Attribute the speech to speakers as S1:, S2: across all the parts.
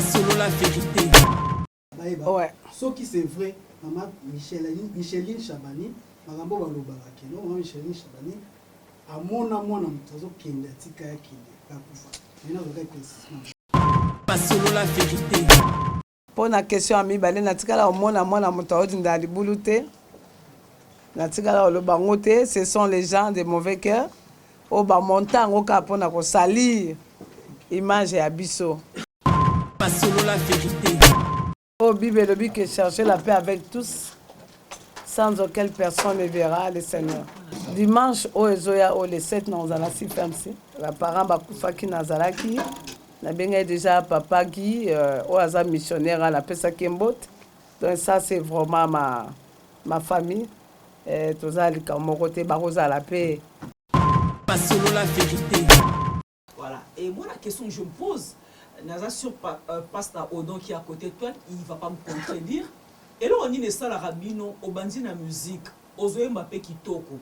S1: solo la vérité.
S2: Ouais.
S3: Ce qui c'est vrai, maman Micheline Chabani, magambo balobaka keno, maman Micheline Chabani, à mon mutazo kende tika ya kende kakufa. Ina roga précisément.
S1: Pas solo la vérité.
S2: Pour la question ami balé natikala mona mutazo ndali bulute. Natikala le bangote, ce sont les gens de mauvais cœur. Au bas montant au cap on a ko salir image ya biso.
S1: Pas solo la vérité.
S2: Au Bible le but que chercher la paix avec tous sans auquel personne ne verra le Seigneur. Dimanche au Ezoya au le 7 na ozala si fermé. La parent bakufaki nazalaki na benga déjà papa Guy au aza missionnaire à la pesa Kembot. Donc ça c'est vraiment ma famille. Tozali comme côté baroza la paix.
S1: Pas solo la vérité.
S4: Voilà. Et moi, la question que je me pose, Naza sur Pasteur Odon qui est à côté de toi, il ne va pas me contredire. Et là, on dit ça, la rabino, au bandi la musique, aux oeufs mbappé qui toko.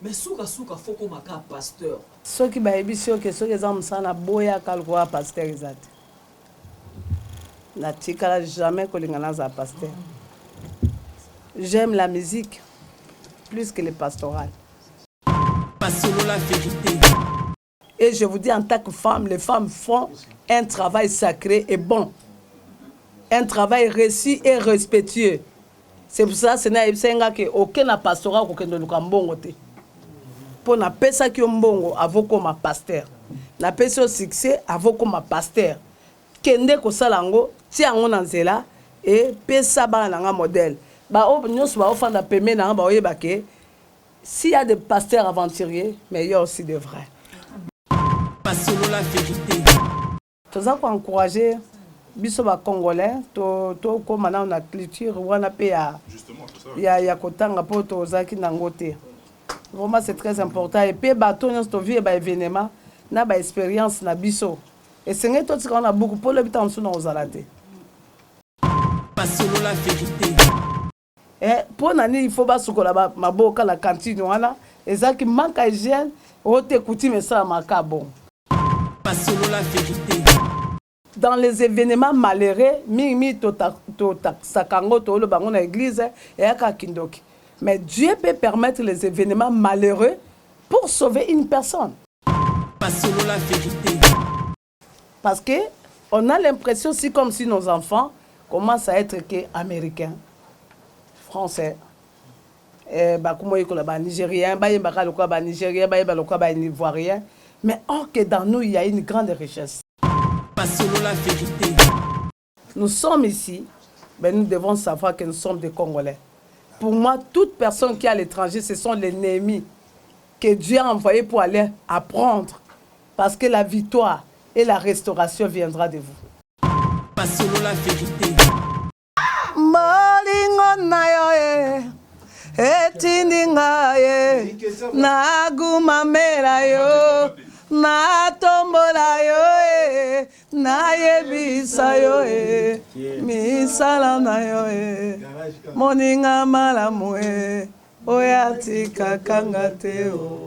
S4: Mais souka, faut qu'on m'a pasteur.
S2: Ceux qui baïbissent, que ceux qui ont ça, na boya kalkoa pasteur exact. Na tikala jamais que les gens pasteur. J'aime la musique plus que le pastoral.
S1: Pas solo la vérité.
S2: Et je vous dis en tant que femme, les femmes font un travail sacré et bon. Un travail réussi et respectueux. C'est pour ça que aucun pastoral aucun de l'ukambongo te. Pour na pesa ki mbongo avo comme pasteur. Na pesa succès avo comme pasteur. Kende ko salango ti ango na nzela et pesa ba na nga modèle. Ba o nyos ba ofanda peme na ba oyeba ke s'il y a des pasteurs aventuriers, mais il y a aussi des vrais.
S1: Pas solo la vérité.
S2: Tous ça pour encourager biso ba congolais to comme na na culture wana pe ya justement ya kotanga po to zaki nangote. Vraiment c'est très important et puis bato nyos to vie ba événement na ba expérience na biso. Et c'est que tout on a beaucoup pour le bitan sous na ozalate.
S1: Pas solo la vérité.
S2: Et pour nani il faut pas sukola ba maboka la cantine wana ezaki manka hygiène o te coutume ça makabo.
S1: Pas solo la vérité.
S2: Dans les événements malheureux, mi to sakango to le bango na église et aka kindoki. Mais Dieu peut permettre les événements malheureux pour sauver une personne.
S1: Pas solo la vérité.
S2: Parce que on a l'impression si comme si nos enfants commencent à être américains, français, nigériens, nigériens, ivoiriens, mais or que dans nous il y a une grande richesse.
S1: Pas solo la vérité.
S2: Nous sommes ici, mais nous devons savoir que nous sommes des Congolais. Pour moi, toute personne qui est à l'étranger, ce sont les ennemis que Dieu a envoyés pour aller apprendre. Parce que la victoire et la restauration viendra de vous.
S1: Pas solo la vérité.
S2: Molingo na yo etindinga ye nagumamela yo natombola yo nayebisa yo misala na yo moninga malamu oyatika kanga te o.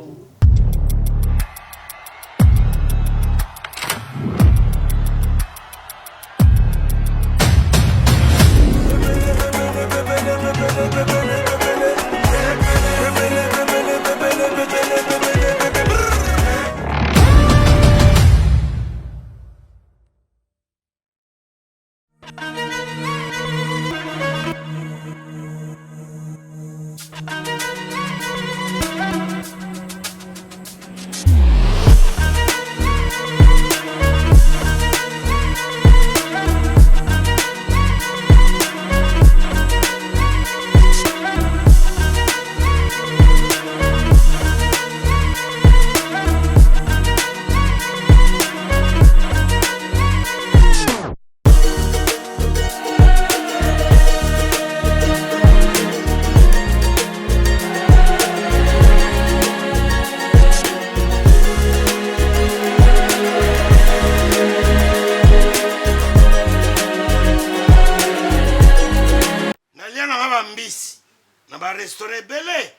S5: restaurant belé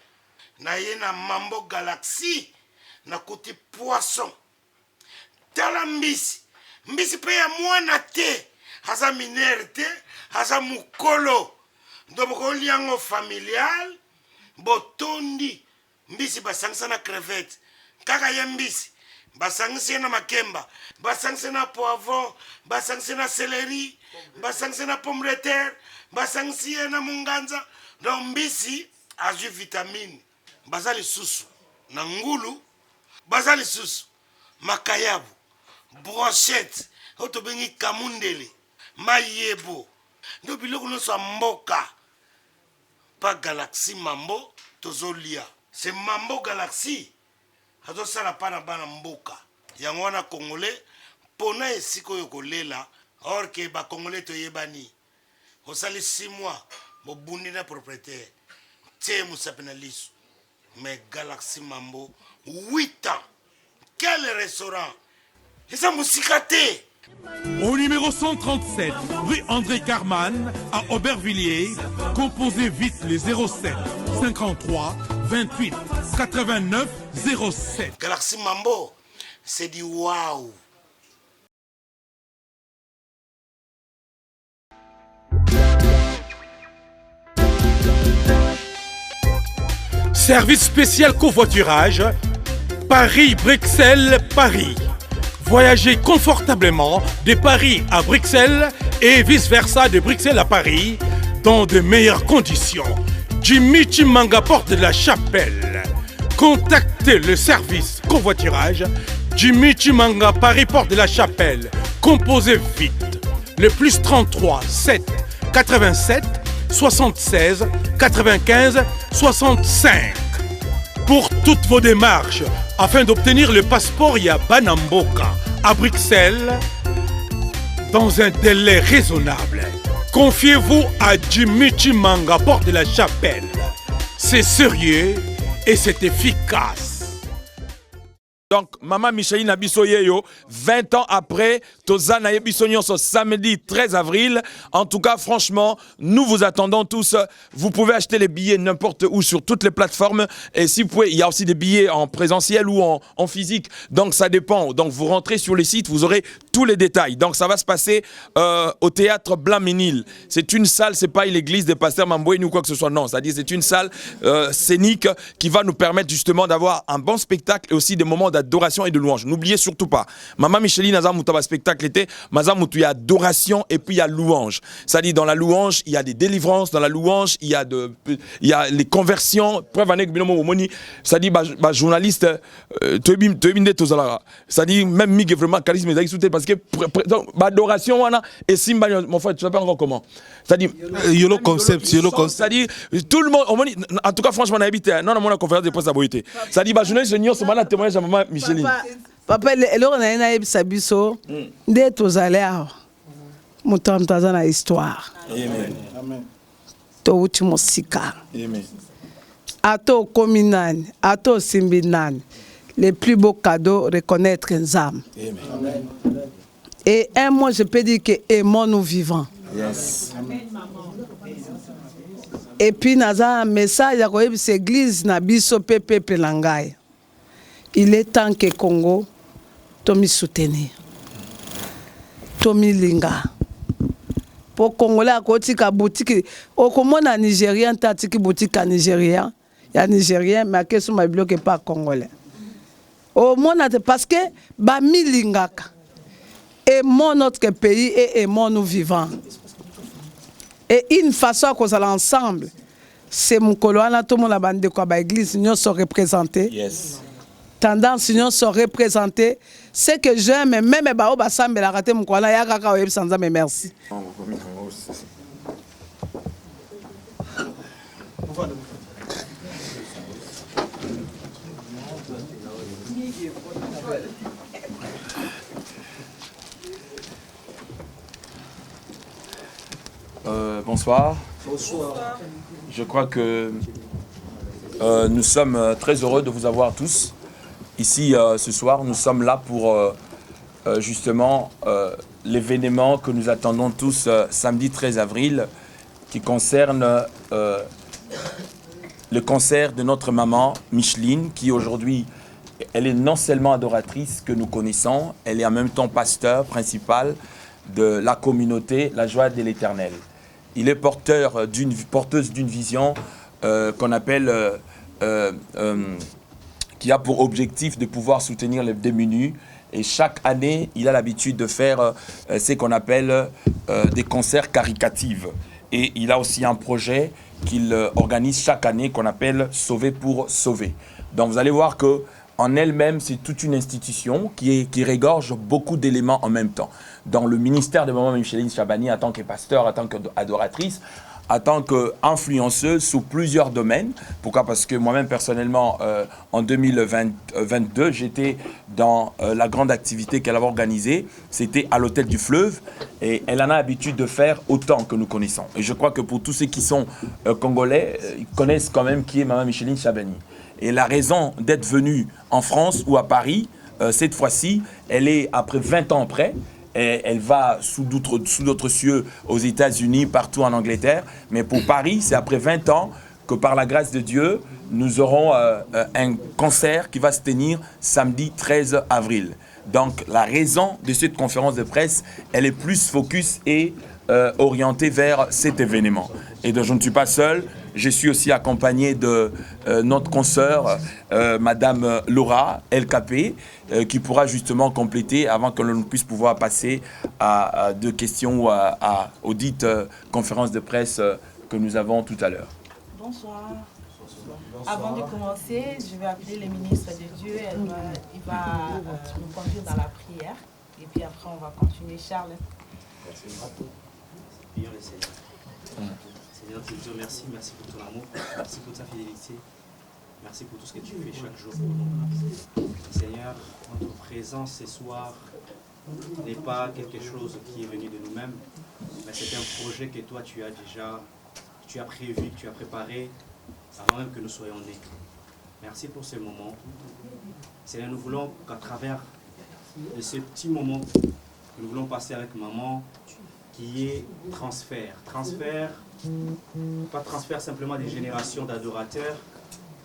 S5: na ye na Mambo Galaxy na kuti poisson tala mbisi pe ya mwana te aza minere te aza mokolo donc bokoliango familial botondi mbisi basangisa na crevette kaka ye mbisi basangisi ye na makemba basangisi na poivron basangisi na céleri basangisi na pomme de terre basangisi ye na munganza donc mbisi azwi vitamine baza lisusu na ngulu baza lisusu makayabu brochette oyo tobengi kamundele mayebo nde biloko nyonso ya mboka pa galaxie mambo tozolia se mambo galaxie azosala mpa na bana mboka yango wana congolais mpona esika oyo kolela or ke bacongolais toyebani osali 6 mois bobundi na propriétaire tie mosapi na liso mais galaxie mambo 8 ans quel restaurant eza mosika te.
S6: Au numéro 137, rue André Carman, à Aubervilliers, composez vite les 07 53 28 89 07.
S5: Galaxie Mambo, c'est du waouh.
S6: Service spécial covoiturage, Paris-Bruxelles-Paris. Voyagez confortablement de Paris à Bruxelles et vice-versa de Bruxelles à Paris dans de meilleures conditions. Jimmy Chimanga, porte de la Chapelle. Contactez le service covoiturage Jimmy Chimanga, Paris, porte de la Chapelle. Composez vite le plus 33 7 87 76 95 65 pour toutes vos démarches afin d'obtenir le passeport Yabanamboka à Bruxelles dans un délai raisonnable. Confiez-vous à Jimmy Chimanga, porte de la Chapelle. C'est sérieux et c'est efficace.
S7: Donc, Maman Micheline Abisso Yeyo, 20 ans après, Tozana Yebissonion, ce samedi 13 avril. En tout cas, franchement, nous vous attendons tous. Vous pouvez acheter les billets n'importe où sur toutes les plateformes. Et si vous pouvez, il y a aussi des billets en présentiel ou en physique. Donc, ça dépend. Donc, vous rentrez sur les sites, vous aurez tous les détails. Donc, ça va se passer au théâtre Blanc-Ménil. C'est une salle, c'est pas l'église des pasteurs Mamboé ou quoi que ce soit. Non, c'est-à-dire c'est une salle scénique qui va nous permettre justement d'avoir un bon spectacle et aussi des moments d'adoration et de louange. N'oubliez surtout pas, Maman Micheline Nazamouta spectacle était, Mazamoutou, il y a adoration et puis il y a louange. C'est-à-dire dans la louange, il y a des délivrances, dans la louange, il y a les conversions. Preuve avec Binomo Moni, c'est-à-dire journaliste, c'est-à-dire même Mig vraiment charisme parce que adoration et Simba, mon frère, tu sais pas encore comment. C'est-à-dire
S8: Yolo concept,
S7: c'est-à-dire tout le monde, en tout cas franchement on a habité, non mon conférence de presse à Boïté. C'est-à-dire journaliste senior, c'est mal témoignage à Maman Micheline.
S2: Papa, eloko na ye nayebisa biso nde tozali awa moto aza na histoire touti mosika ata okomi nani ata osimbi nani le plus beau cadeau reconnaître nzambe et un mot je peux dire que aimons nous vivants. Et puis naza un message ya koyebisa église na biso pe peuple na ngai. Il est temps que Congo tomi soutenir. Tomi linga. Pour Congolais à côté ka boutique au komona Nigérien tatiki boutique à Nigérien. Il y a Nigérien mais que sur ma bloque pas congolais. Au monde parce que ba milingaka. Aimons notre pays et aimons nous vivants. Et une façon qu'on soit ensemble, c'est mon colonne tout le monde la bande de quoi ba église nous sont représentés.
S7: Yes.
S2: Tendance union sont représentées. C'est que j'aime, même Bao Bassam, la raté mon colonne, ya kaka web sans mais merci.
S7: Bonsoir. Bonsoir. Je crois que nous sommes très heureux de vous avoir tous ici ce soir. Nous sommes là pour justement l'événement que nous attendons tous samedi 13 avril qui concerne le concert de notre maman Micheline qui aujourd'hui, elle est non seulement adoratrice que nous connaissons, elle est en même temps pasteur principal de la communauté, la joie de l'Éternel. Il est porteuse d'une vision qu'on appelle, qui a pour objectif de pouvoir soutenir les démunis. Et chaque année, il a l'habitude de faire ce qu'on appelle des concerts caricatifs. Et il a aussi un projet qu'il organise chaque année qu'on appelle Sauver pour sauver. Donc vous allez voir que en elle-même, c'est toute une institution qui régorge beaucoup d'éléments en même temps. Dans le ministère de Maman Micheline Chabani, en tant que pasteur, en tant qu'adoratrice, en tant qu'influenceuse sous plusieurs domaines. Pourquoi? Parce que moi-même, personnellement, en 2022, j'étais dans la grande activité qu'elle avait organisée. C'était à l'Hôtel du Fleuve. Et elle en a l'habitude de faire autant que nous connaissons. Et je crois que pour tous ceux qui sont congolais, ils connaissent quand même qui est Maman Micheline Chabani. Et la raison d'être venue en France ou à Paris, cette fois-ci, elle est après 20 ans après. Et elle va sous d'autres cieux aux États-Unis, partout en Angleterre. Mais pour Paris, c'est après 20 ans que par la grâce de Dieu, nous aurons un concert qui va se tenir samedi 13 avril. Donc la raison de cette conférence de presse, elle est plus focus et orientée vers cet événement. Et donc je ne suis pas seul. Je suis aussi accompagné de notre consoeur, Madame Laura LKP, qui pourra justement compléter avant que l'on puisse pouvoir passer à deux questions ou aux dites conférences de presse que nous avons tout à l'heure.
S8: Bonsoir. Avant de commencer, je vais appeler le ministre de Dieu. Il va nous conduire dans la prière. Et puis après, on va continuer. Charles.
S9: Prions le Seigneur. Seigneur, te disons merci, merci pour ton amour, merci pour ta fidélité, merci pour tout ce que tu fais chaque jour pour nous. Seigneur, notre présence ce soir n'est pas quelque chose qui est venu de nous-mêmes, mais c'est un projet que toi tu as prévu, que tu as préparé avant même que nous soyons nés. Merci pour ce moment. Seigneur, nous voulons qu'à travers de ce petit moment, nous voulons passer avec maman, qui est transfert. Transfert, pas transfert simplement des générations d'adorateurs,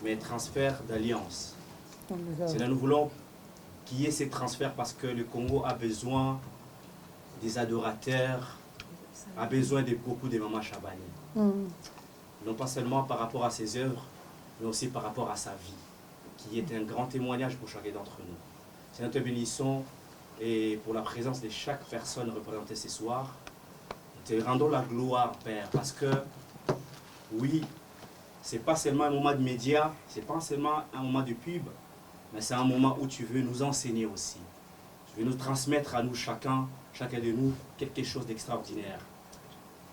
S9: mais transfert d'alliance. C'est là nous voulons qu'il y ait ces transferts parce que le Congo a besoin des adorateurs, a besoin de beaucoup de Maman Chabani. Non pas seulement par rapport à ses œuvres, mais aussi par rapport à sa vie, qui est un grand témoignage pour chacun d'entre nous. C'est notre bénissons et pour la présence de chaque personne représentée ce soir. Te rendons la gloire, Père, parce que, oui, ce n'est pas seulement un moment de médias, ce n'est pas seulement un moment de pub, mais c'est un moment où tu veux nous enseigner aussi. Tu veux nous transmettre à nous, chacun de nous, quelque chose d'extraordinaire.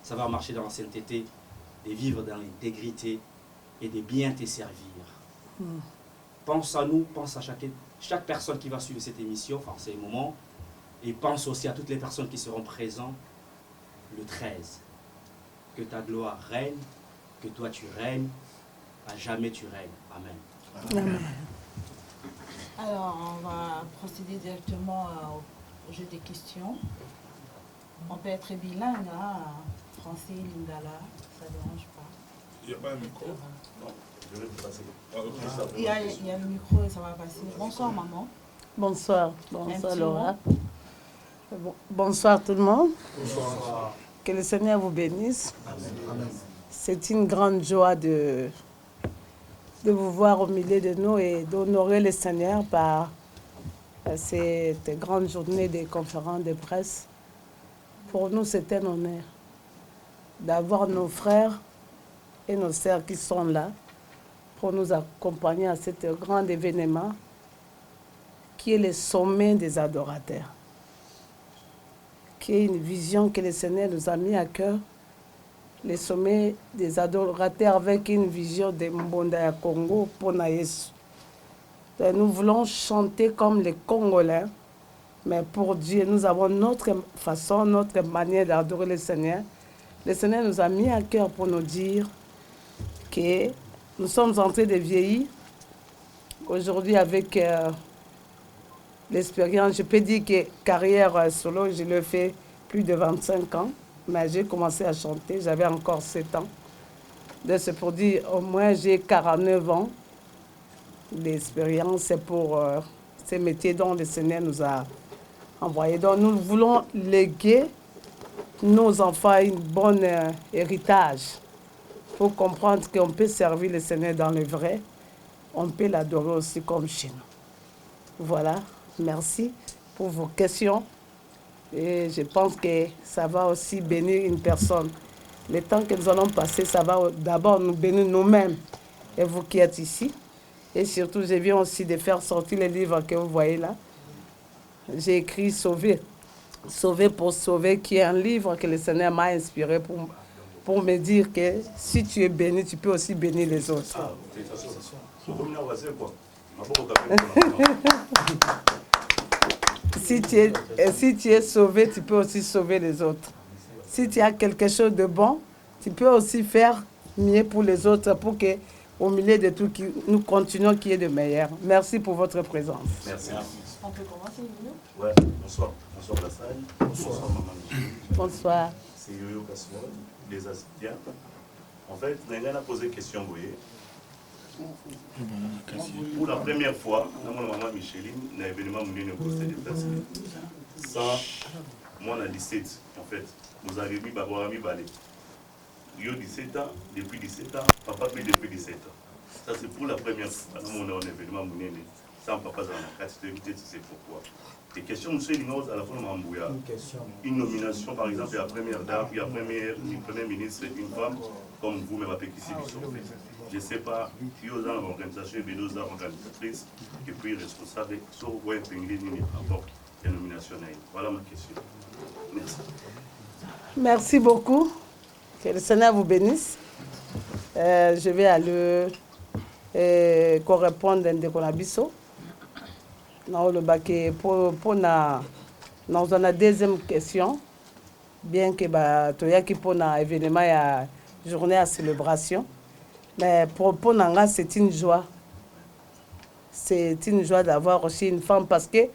S9: Savoir marcher dans la sainteté, de vivre dans l'intégrité et de bien te servir. Pense à nous, pense à chaque personne qui va suivre cette émission, enfin ces moments, et pense aussi à toutes les personnes qui seront présentes le 13. Que ta gloire règne, que toi tu règnes, à jamais tu règnes. Amen.
S8: Amen. Alors, on va procéder directement au jeu des questions. On peut être bilingue, hein, français, lingala, ça ne dérange pas.
S6: Il n'y a pas un micro? Non, je vais te passer.
S8: Il y a le micro et ça va passer. Bonsoir, maman.
S2: Bonsoir. Bonsoir, Laura. Bonsoir tout le monde. Bonsoir. Que le Seigneur vous bénisse. C'est une grande joie de vous voir au milieu de nous et d'honorer le Seigneur par cette grande journée des conférences de presse. Pour nous, c'est un honneur d'avoir nos frères et nos sœurs qui sont là pour nous accompagner à cet grand événement qui est le sommet des adorateurs, qui est une vision que le Seigneur nous a mis à cœur, le sommet des adorateurs avec une vision de Mbonda ya Congo pour Yesu. Nous voulons chanter comme les Congolais, mais pour Dieu, nous avons notre façon, notre manière d'adorer le Seigneur. Le Seigneur nous a mis à cœur pour nous dire que nous sommes en train de vieillir. Aujourd'hui, avec l'expérience, je peux dire que carrière solo, je l'ai fait plus de 25 ans, mais j'ai commencé à chanter, j'avais encore 7 ans. Donc c'est pour dire, au moins j'ai 49 ans d'expérience, c'est pour ce métier dont le Seigneur nous a envoyé. Donc nous voulons léguer nos enfants un bon héritage pour comprendre qu'on peut servir le Seigneur dans le vrai, on peut l'adorer aussi comme chez nous. Voilà, merci pour vos questions et je pense que ça va aussi bénir une personne. Le temps que nous allons passer, ça va d'abord nous bénir nous-mêmes et vous qui êtes ici. Et surtout, je viens aussi de faire sortir les livres que vous voyez là. J'ai écrit Sauver. Sauver pour sauver, qui est un livre que le Seigneur m'a inspiré pour me dire que si tu es béni, tu peux aussi bénir les autres. Si tu es sauvé, tu peux aussi sauver les autres. Si tu as quelque chose de bon, tu peux aussi faire mieux pour les autres, pour que au milieu de tout, nous continuons qu'il y ait de meilleur. Merci pour votre présence.
S10: Merci.
S8: On peut commencer, Nino?
S10: Ouais, bonsoir. Bonsoir la salle. Bonsoir maman.
S2: Bonsoir.
S10: C'est Yoyo Kassoua, des Asiatiens. En fait, Nenga a posé une question, vous voyez. Pour la première fois, dans mon maman Micheline, dans l'événement Mounine au Costa des sans moi, on a 17, en fait. Vous avez mis Baborami Balé. Yo 17 ans, depuis 17 ans, papa plus depuis 17 ans. Ça, c'est pour la première fois. Dans mon événement Mounine, sans papa dans la carte, peut-être c'est pourquoi. Et question, monsieur Lingos, à la fin de Mambouya, une nomination, par exemple, il y a la première dame, il y a le premier ministre, une femme, comme vous, même avec ici, je ne sais pas, qui aux organisations, mais deux organisatrices, et puis responsables, sur où est pingé ni rapport de nomination. Voilà ma question. Merci.
S2: Merci beaucoup. Que le Seigneur vous bénisse. Je vais aller correspondre à Ndekolabiso. Dans le bac, pour la deuxième question, bien que pour l'événement, il y a journée à célébration, mais pour Nanga, c'est une joie. C'est une joie d'avoir aussi une femme parce que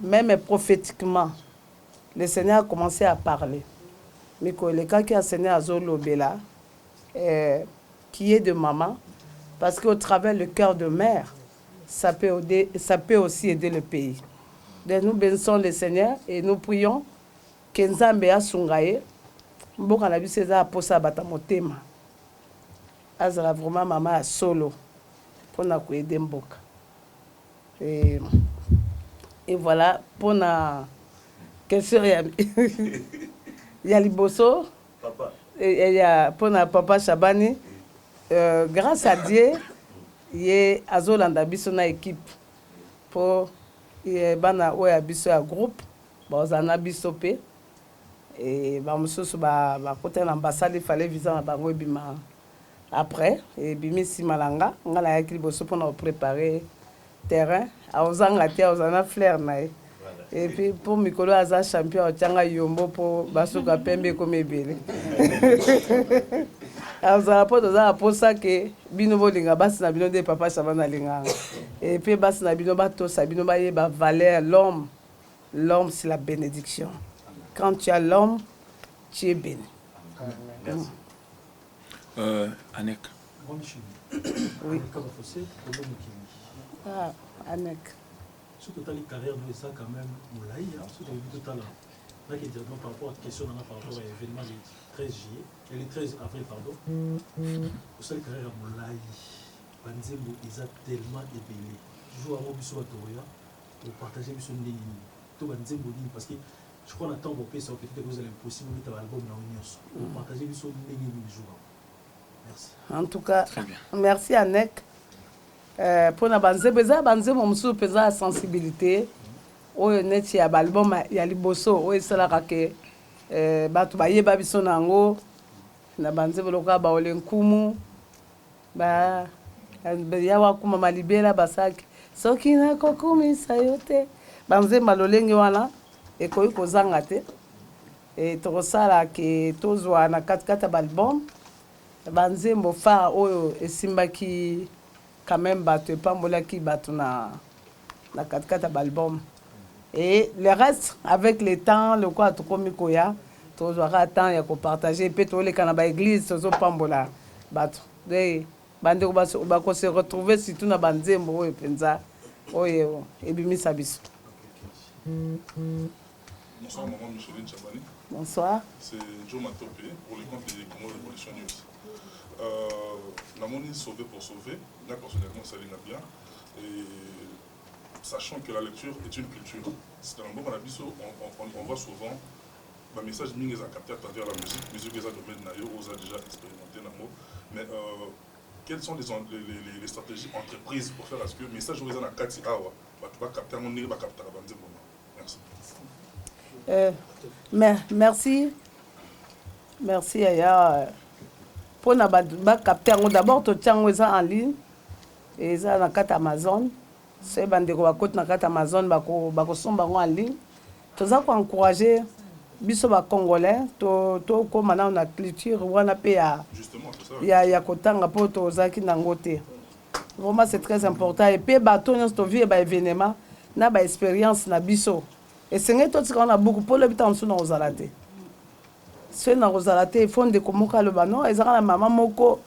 S2: même prophétiquement, le Seigneur a commencé à parler. Mais le cas qui a enseigné à Zolobela, qui est de maman, parce qu'au travers le cœur de mère, ça peut aussi aider le pays. Donc nous bénissons le Seigneur et nous prions que Nzambe asungaye mboka na biso eza aposa bata motema azala vraiment maman à solo pour na aider mboka et voilà pour na question ya liboso et ya pour na papa Chabani grâce à Dieu ye azolanda biso na équipe pour bana oya biso ya groupe bazana biso pe et ba mususu ba côté l'ambassade il fallait visa na bango bima après et bimi simalanga ngala ya liboso pour na préparer terrain azanga te azana fleur na et puis pour mikolo aza champion tanga yombo pour basuka pembe comme ebele azala po tozala posa ke bino bolinga basi na bino de papa Chabani alinga et puis basi na bino batosa bino bayeba valeur l'homme c'est la bénédiction. Quand tu as l'homme tu es béni.
S10: Merci.
S6: Anek.
S2: Oui. Ah, Anek.
S11: Surtout dans les carrières, nous ça quand même moulaï, surtout tout à l'heure. Là, qui est directement par rapport à la question par rapport à l'événement du 13 juillet, et le 13 avril, pardon. Pour ça, les carrières moulaï, Banzembo, ils ont tellement ébélé. Toujours à Mobiso à Toria, pour partager Biso Ndéni. Tout Banzembo, parce que je crois qu'on attend vos pays, ça va peut-être vous allez impossible de mettre l'album dans l'Union. Pour partager Biso Ndéni le jour. Merci.
S2: En tout cas, merci Anek. Pour na Banzembo, Banzembo, on peut la sensibilité. Oyo neti ya album ya liboso oyo esalaka ke bato bayeba biso nango na Banzembo lokola baole nkumu ya wakuma malibela basaki soki nakokumisa yo te Banzembo lolenge wana ekoki kozanga te tokosala ke tozwa na katikati ya balbum Banzembo fa oyo esimbaki quand même bato epambolaki bato na katikati ya balbum. Et le reste, avec le temps, le quoi, tout comme Mikoya, tu auras temps de partager. Puis tu les canabas église, tu auras pambola. Bato. Des bandes où on se retrouver si tu n'as bandé, moi et penza, et bimi sabis.
S12: Bonsoir, maman Micheline Chabani.
S2: Bonsoir.
S12: C'est Joe Matopé pour le compte des Congo Révolution News. La monnaie sauver pour sauver, là personnellement ça vient bien. Et sachant que la lecture est une culture. C'est un bon on voit souvent le message mingi est capté à travers la musique que ça domaine nayo, on a déjà expérimenté dans mais quelles sont les stratégies entreprises pour faire à ce que le message où ils ont à Kati Awa, tu vas capter mon nez, va capter la bande. Merci.
S2: Merci Aya. Pour capter d'abord tu tiens en ligne et ça na carte Amazon. C'est bande ko bakot na carte Amazon bako somba en ligne. Tu as encourager biso ba congolais to ko mana na culture wana pe ya
S12: justement c'est ça.
S2: Ya kotanga po to zaki na ngote. Vraiment c'est très important et puis bato nyonso to vie ba événement na ba expérience na biso. Et c'est que tu as beaucoup pour le temps sur nos alatés. C'est na rozalate fond de komoka le bano ezaka na mama moko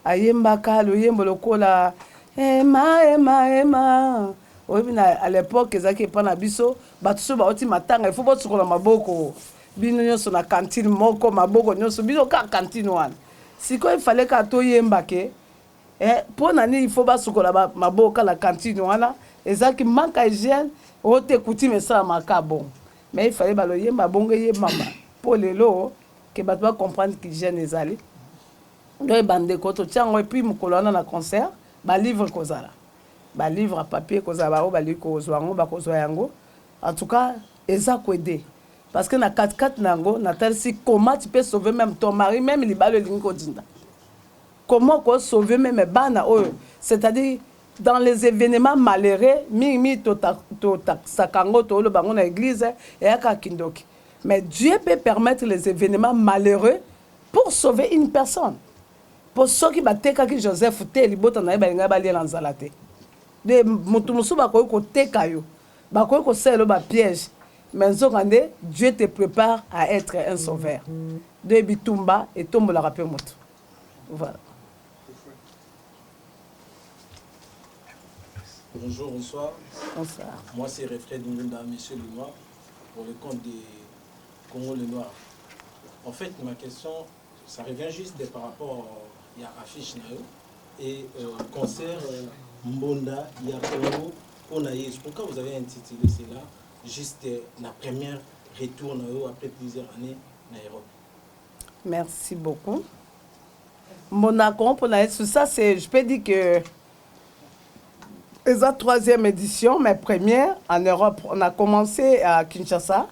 S2: ayembaka le yembo lokola ema obi na à l'époque ezaki pa na biso batu so ba oti matanga il faut botuko na maboko bino nyonso na cantine moko maboko nyonso bino ka cantine wana siko il fallait ka to yembake pour nani il faut basukola maboko la cantine wana ezaki manka hygiène ote coutume ça maka bon mais il fallait balo yemba bongo yemba pour lelo que bato va comprendre que hygiène ezali donc bande ko to tiango et puis mukolana na concert ba livre kozala ba livre à papier kozala ba li ko zwango ba ko yango en tout cas eza ko aider parce que na 4 nango na si comment tu peux sauver même ton mari même libalo lingi ko dinda comment ko sauver même bana c'est-à-dire dans les événements malheureux mi to sakango to le bango na église et aka kindoki. Mais Dieu peut permettre les événements malheureux pour sauver une personne. Pour ceux qui battent qui Joseph te libota na balinga bali na nzalate. De mutu musu ba ko teka yo. Ba ko selo ba piège. Mais nzokande Dieu te prépare à être un sauveur. De bitumba et tombe la rapé moto. Voilà.
S11: Bonjour, bonsoir.
S2: Bonsoir.
S11: Moi, c'est Reflet Dungunda, Monsieur le Noir, pour le compte des Congo le Noir. En fait, ma question, ça revient juste par rapport à affiche Nayo et concert Mbonda, il y a Congo, Onaïs. Pourquoi vous avez intitulé cela juste la première retour Nayo après plusieurs années en Europe?
S2: Merci beaucoup. Mbonda, Onaïs, ça, c'est, je peux dire que c'est la 3e édition, mais première en Europe. On a commencé à Kinshasa.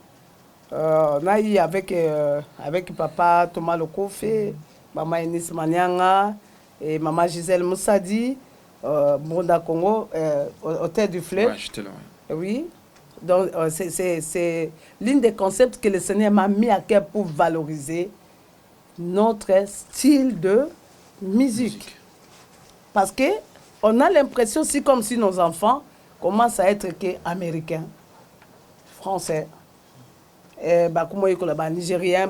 S2: On a eu avec papa Thomas Lokofé, maman Enis Manianga et maman Gisèle Moussadi, Mbonda Congo, Hôtel du Fleuve.
S13: Ouais, j'étais là.
S2: Oui. Donc, c'est l'un des concepts que le Seigneur m'a mis à cœur pour valoriser notre style de musique. Parce que on a l'impression, c'est comme si nos enfants commencent à être américains, français, nigériens,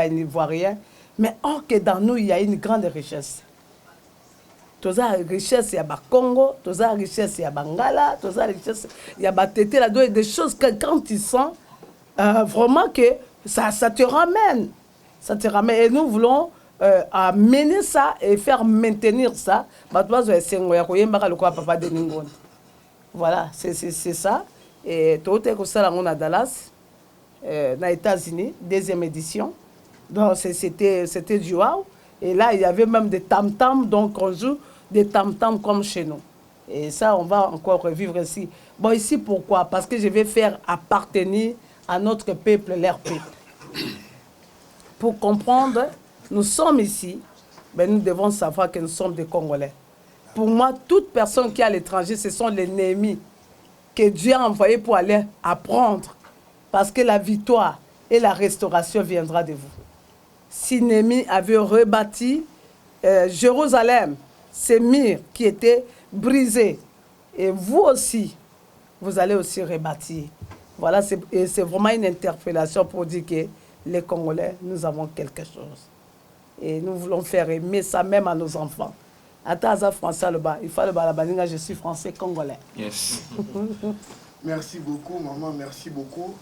S2: ivoiriens. Mais or que dans nous, il y a une grande richesse. Toute la richesse, il y a Congo, toute la richesse, il y a Bangala, toute la richesse, il y a Tété, là-dedans, des choses que quand ils sont, vraiment que ça te ramène. Ça te ramène. Et nous voulons amener ça et faire maintenir ça. Voilà, c'est ça. Et tout est comme ça, on a Dallas, aux États-Unis, 2e édition. Donc c'était du wow. Et là, il y avait même des tam-tams, donc on joue des tam-tams comme chez nous. Et ça, on va encore revivre ici. Bon, ici, pourquoi? Parce que je vais faire appartenir à notre peuple, leur peuple. Pour comprendre, nous sommes ici, mais nous devons savoir que nous sommes des Congolais. Pour moi, toute personne qui est à l'étranger, ce sont les ennemis que Dieu a envoyés pour aller apprendre. Parce que la victoire et la restauration viendra de vous. Si Néhémie avait rebâti Jérusalem, ces murs qui étaient brisés, et vous aussi, vous allez aussi rebâtir. Voilà, c'est vraiment une interpellation pour dire que les Congolais, nous avons quelque chose. Et nous voulons faire aimer ça même à nos enfants. Attends, français, il faut le bas, je suis français congolais.
S13: Yes. Merci beaucoup, maman, merci beaucoup.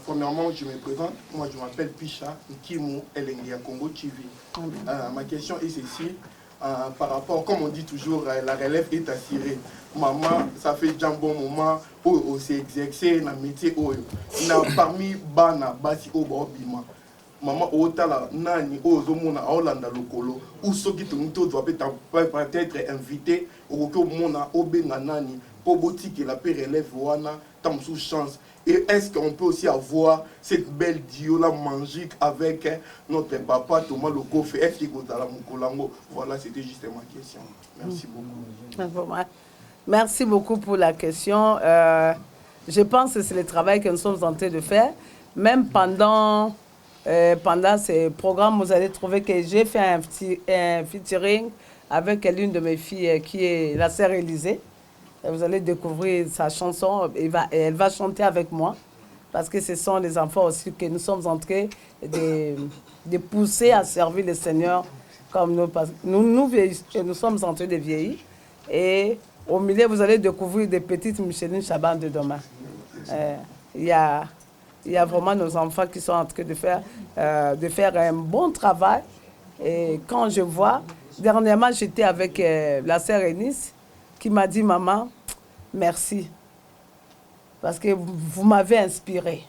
S13: Premièrement, je me présente. Moi, je m'appelle Picha Nkimu Elengia Congo TV. Ma question est ceci. Par rapport, comme on dit toujours, la relève est assurée. Maman, ça fait déjà un bon moment où on s'est exercé dans le métier. Parmi Bana, Basi, Obima. Maman, Otala, Nani, Ozomona, Olanda Lokolo, ou ceux qui doivent peut-être invités au Mona, Obenga Nani, pour boutique la paix relève Wana, tam sous chance. Et est-ce qu'on peut aussi avoir cette belle duo-là magique avec notre papa Thomas Lokofe? Est-ce qu'il y a Moukolango? Voilà, c'était juste ma question. Merci beaucoup.
S2: Merci beaucoup pour la question. Je pense que c'est le travail que nous sommes en train de faire. Même pendant ces programmes, vous allez trouver que j'ai fait un featuring avec l'une de mes filles qui est la sœur Élisée. Vous allez découvrir sa chanson. Elle va chanter avec moi. Parce que ce sont les enfants aussi que nous sommes en train de pousser à servir le Seigneur. Comme nous sommes en train de vieillir. Et au milieu, vous allez découvrir des petites Micheline Chaban de demain. Il y a vraiment nos enfants qui sont en train de faire un bon travail. Et quand je vois, dernièrement, j'étais avec la sœur Eunice, qui m'a dit, maman, merci. Parce que vous m'avez inspiré.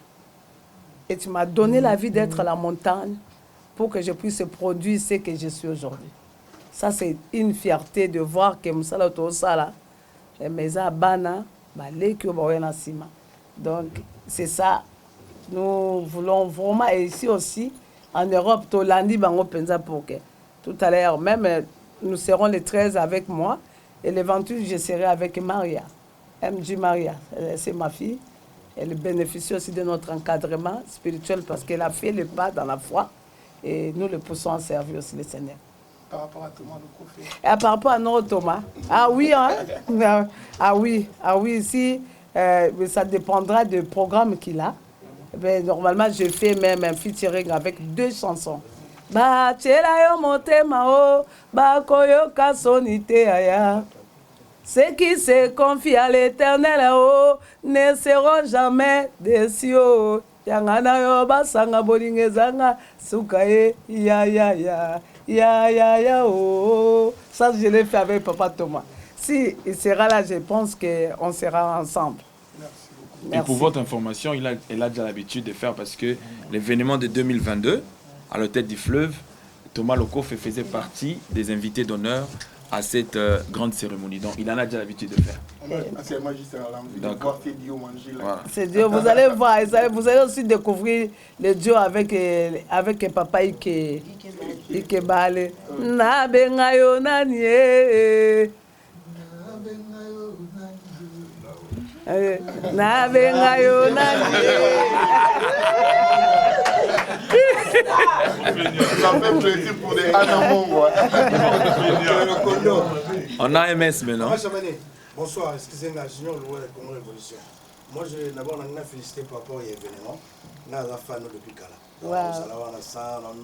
S2: Et tu m'as donné la vie d'être à la montagne pour que je puisse produire ce que je suis aujourd'hui. Ça, c'est une fierté de voir que Moussala Tosala, Meza Bana, donc, c'est ça. Nous voulons vraiment, et ici aussi, en Europe, Tolandi, Bango Penza Poke. Tout à l'heure, même, nous serons les 13 avec moi. Et le 28, je serai avec Maria, MJ Maria. C'est ma fille. Elle bénéficie aussi de notre encadrement spirituel parce qu'elle a fait le pas dans la foi. Et nous le poussons à servir aussi le Seigneur.
S13: Par rapport à Thomas Lokofe.
S2: Et par rapport à notre Thomas. Ah oui, hein? Ah oui, si ça dépendra du programme qu'il a. Mais normalement, je fais même un featuring avec 2 chansons. Ba chela yo motema o ba koyo kasonite aya. Ceux qui se confient à l'Éternel oh, ne seront jamais déçus. Yangana yo basanga bolingezanga sukaye ya oh. Ça je l'ai fait avec Papa Thomas. Si il sera là, je pense qu'on sera ensemble.
S7: Merci. Et pour votre information, elle a déjà l'habitude de faire parce que l'événement de 2022 à la tête du fleuve, Thomas Lokofe faisait partie des invités d'honneur à cette grande cérémonie. Donc, il en a déjà l'habitude de faire.
S2: C'est Dieu. Vous allez voir, vous allez aussi découvrir le Dieu avec Papa Ikebale. Na bengayo nanie. Na bengayo nanie.
S13: Ça fait plaisir pour les Anamongo.
S7: On a MS maintenant.
S14: Bonsoir, excusez-moi, Junior Loué, Congo Révolution. Moi, je d'abord félicité par rapport à l'événement. Nous avons fait depuis Kala. Nous avons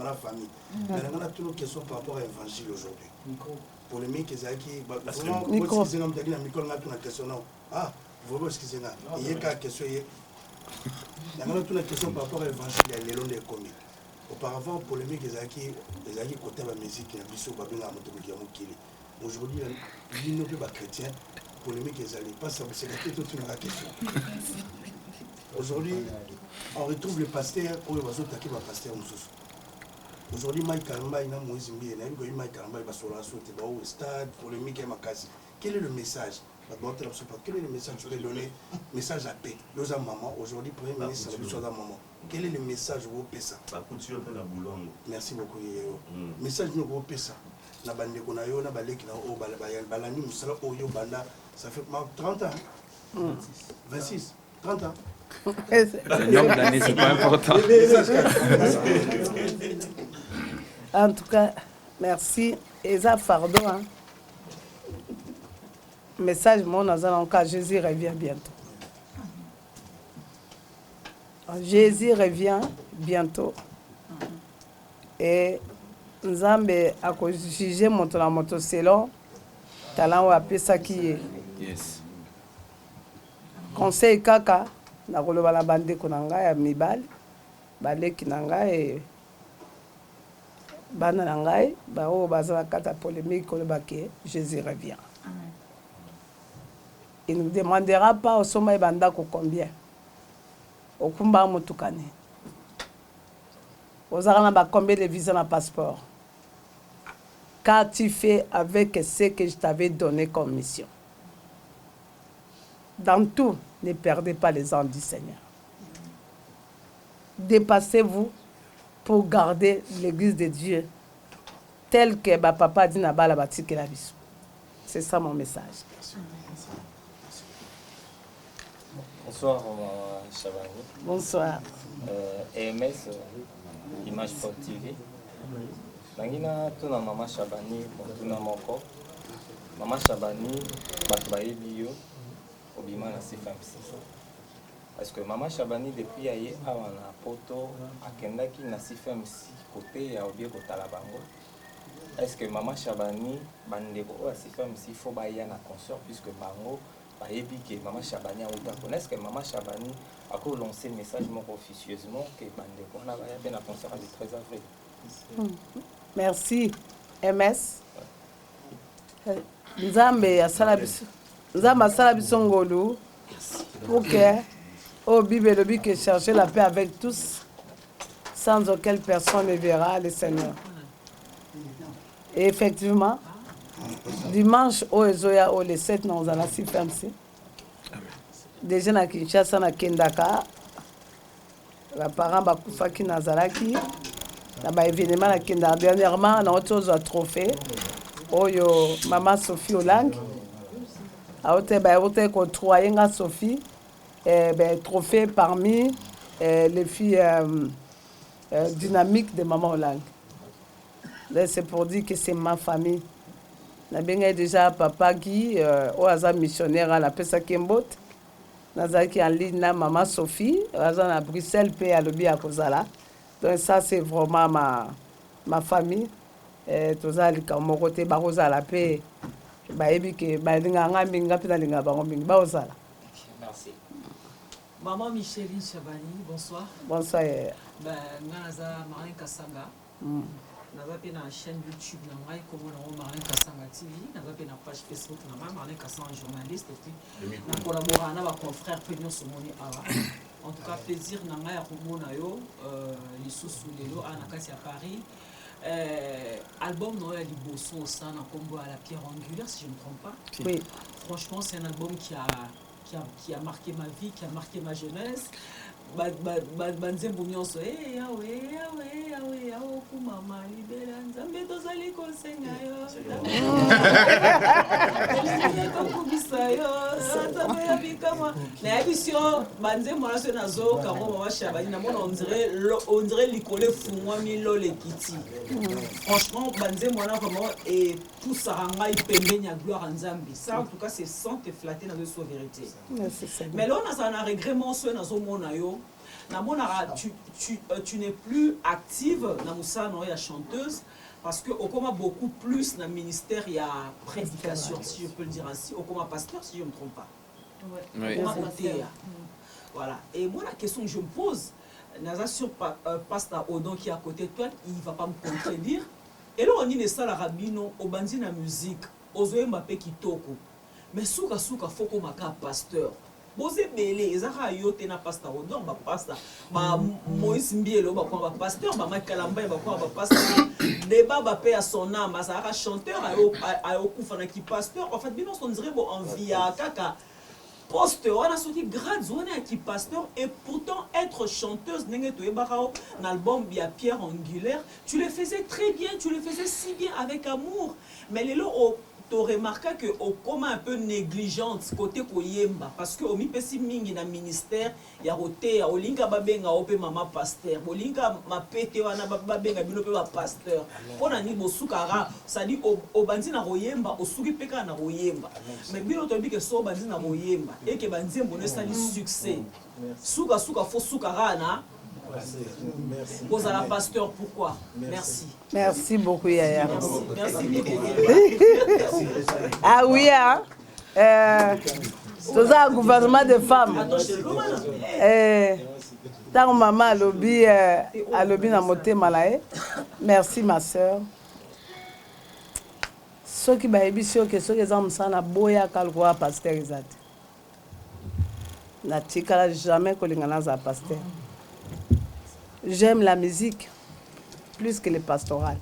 S14: la famille. Mais nous avons toutes les questions par rapport à l'évangile aujourd'hui. Polémique, excusez-moi, ah, vous excusez-moi. Il y a une question. Nous avons toutes les questions par rapport à l'évangile et les longs des commis. Auparavant, polémique, les acquis côté de la musique, il y a des aujourd'hui, il n'y a pas de chrétiens, polémique, les alliés. Pas ça, c'est toute une question. Aujourd'hui, on retrouve le pasteur, où il va s'attaquer au pasteur. Aujourd'hui, Mike Karamba, il y a Moïse Mbi, il y a Mike Karamba, il va sur la sauter, il va au stade, polémique, et Makasi. Quel est le message? Quel est le message que tu peux donner? Message à paix. Nous avons maman. Aujourd'hui, Premier ministre, nous avons maman. Quel est le message que vous pouvez ça? Merci beaucoup. Message que vous pouvez ça. Na bande ko na yo na baleki na o balani musala oyo banda ça fait 30 ans 26 30 ans
S7: le nombre d'années c'est pas important.
S2: En tout cas merci et ça fardeau hein. Message mon en cas Jésus revient bientôt. Jésus revient bientôt et Nzambe akojuge moto na moto selon talent ou apesa qui est.
S7: Yes.
S2: conseil kaka nakoloba na bandeko na ngai ya mibali baleki na ngai bana na ngai baoyo baza na kati ya polémique koloba ke Jésus revient. Il ne nous demandera pas osoma ebandako combien okumba motukane ozala na ba combien de visa na passeport. Qu'as-tu fait avec ce que je t'avais donné comme mission? Dans tout, ne perdez pas les âmes du Seigneur. Dépassez-vous pour garder l'église de Dieu telle que papa dit na bala batike la biso. C'est ça mon message.
S15: Bonsoir Chabani.
S2: Bonsoir.
S15: EMS Image Sport TV. Nangina tuna Mama Chabani tuna moko. Mama Chabani bato bayebi yo obima na CFMC. Parce que Mama Chabani depuis aye awa na poto akendaki na CFMC côté ya obie kotala bango. Est-ce que Mama Chabani bandeko o CFMC faut baya na concert puisque bango bayebi que Mama Chabani a outa connaître que Mama Chabani a ko lancé message moko officieusement que bandeko na baya ben na concert le 13 avril.
S2: Merci MS. Nzambe asala biso. Nzambe asala biso ngolu pour que au Bible le que chercher la paix avec tous sans auquel personne ne verra le Seigneur. Et effectivement, dimanche au Ezoya au le 7 nous allons s'y faire ici. Déjà na Kinshasa na Kendaka, la parent bakufaki nazalaki na ba événement na Kendaka dernièrement na autre trophée oyo Maman Sophie Olang a été octroyé à Sophie trophée parmi les filles dynamiques de Maman Olang. C'est pour dire que c'est ma famille. Na benga déjà papa Guy au hasard missionnaire à la Pesa Kembot. Nazaki en ligne na Maman Sophie, hasard à Bruxelles pe à Lobi à Kozala. Donc ça c'est vraiment ma famille. Tozali comme côté baroza la paix. Baebi ke balinga ngambi ngapi na linga bango mingi baozala.
S15: Merci.
S4: Maman Micheline Chabani, bonsoir.
S2: Bonsoir.
S4: Naza Marlène Kasanga. Naza pe na chaîne YouTube na ngai comme na Marlène Kasanga TV, naza pe na page Facebook na Marlène Kasanga journaliste et puis na collaborer na ba confrère Pignon Somoni Awa. En tout cas plaisir na ngai ya komona yo lisusu lelo ana kati ya Paris. Album Noël Liboso au sein d'un combo à la pierre angulaire si je ne me trompe pas.
S2: Oui.
S4: Franchement c'est un album qui a marqué ma vie, qui a marqué ma jeunesse. Banzembo nyonso ku mama libela nzambe tozali kosenga yo kokubisa yo nzambe ya bikama nayebi sio banzembo naso nazoyoka ngo Mama Chabani namona on dirait likolo efungwami lole ekiti. Franchement banzembo wana vraiment epusaka ngai pembeni ya gloire ya nzambe. Ça en tout cas c'est sans te flatter na biso vérité. Mais là on a un regret monso nazomona yo. Tu n'es plus active dans Moussa, non, il y a chanteuse, parce que au coma beaucoup plus dans le ministère, il y a prédication, si je peux le dire ainsi, au coma pasteur, si je ne me trompe pas.
S15: Oui.
S4: Voilà. Et moi, la question que je me pose, Naza sur Pasteur Odon qui est à côté de toi, il ne va pas me contredire. Et là, on dit que ça, la rabino, au bandi la musique, aux Mbappé qui toko. Mais souka, faut qu'on m'a pasteur. Bose belé ezaka yote na pasteur Odon ba pasteur ba Moïse Mbielo ba kwa ba pasteur ba Makalamba ba kwa ba pasteur débat ba paix à son âme azaka chanteur ayo kufa na ki pasteur en fait bino son dirait bon envie à kaka poste on a sorti grade zone qui pasteur et pourtant être chanteuse nenge to ebaka na album bien pierre angulaire tu le faisais très bien, tu le faisais si bien avec amour mais les lots tu remarqué que au comment un peu négligente côté koyemba parce que au mi pesi mingi na ministère ya roté ya olinga babenga ope mama pasteur olinga mapete wana babenga bino pe ba pasteur pona ni bosukara ça dit au bandi na royemba osuki peka na royemba mais bino to bi que so bandi na royemba et que bandi mbone sali succès suka fo sukara na vous à la pasteur, pourquoi? Merci.
S2: Merci beaucoup, Yaya.
S4: Merci beaucoup.
S2: Ah oui, hein? C'est un gouvernement de femmes. Tant maman a lobby na motema malaye. Merci ma sœur. Ceux qui baïbi sur que ceux qui ont na boya kalkoa pasteur exact. Na tikala jamais kolingana za pasteur. J'aime la musique plus que le pastoral.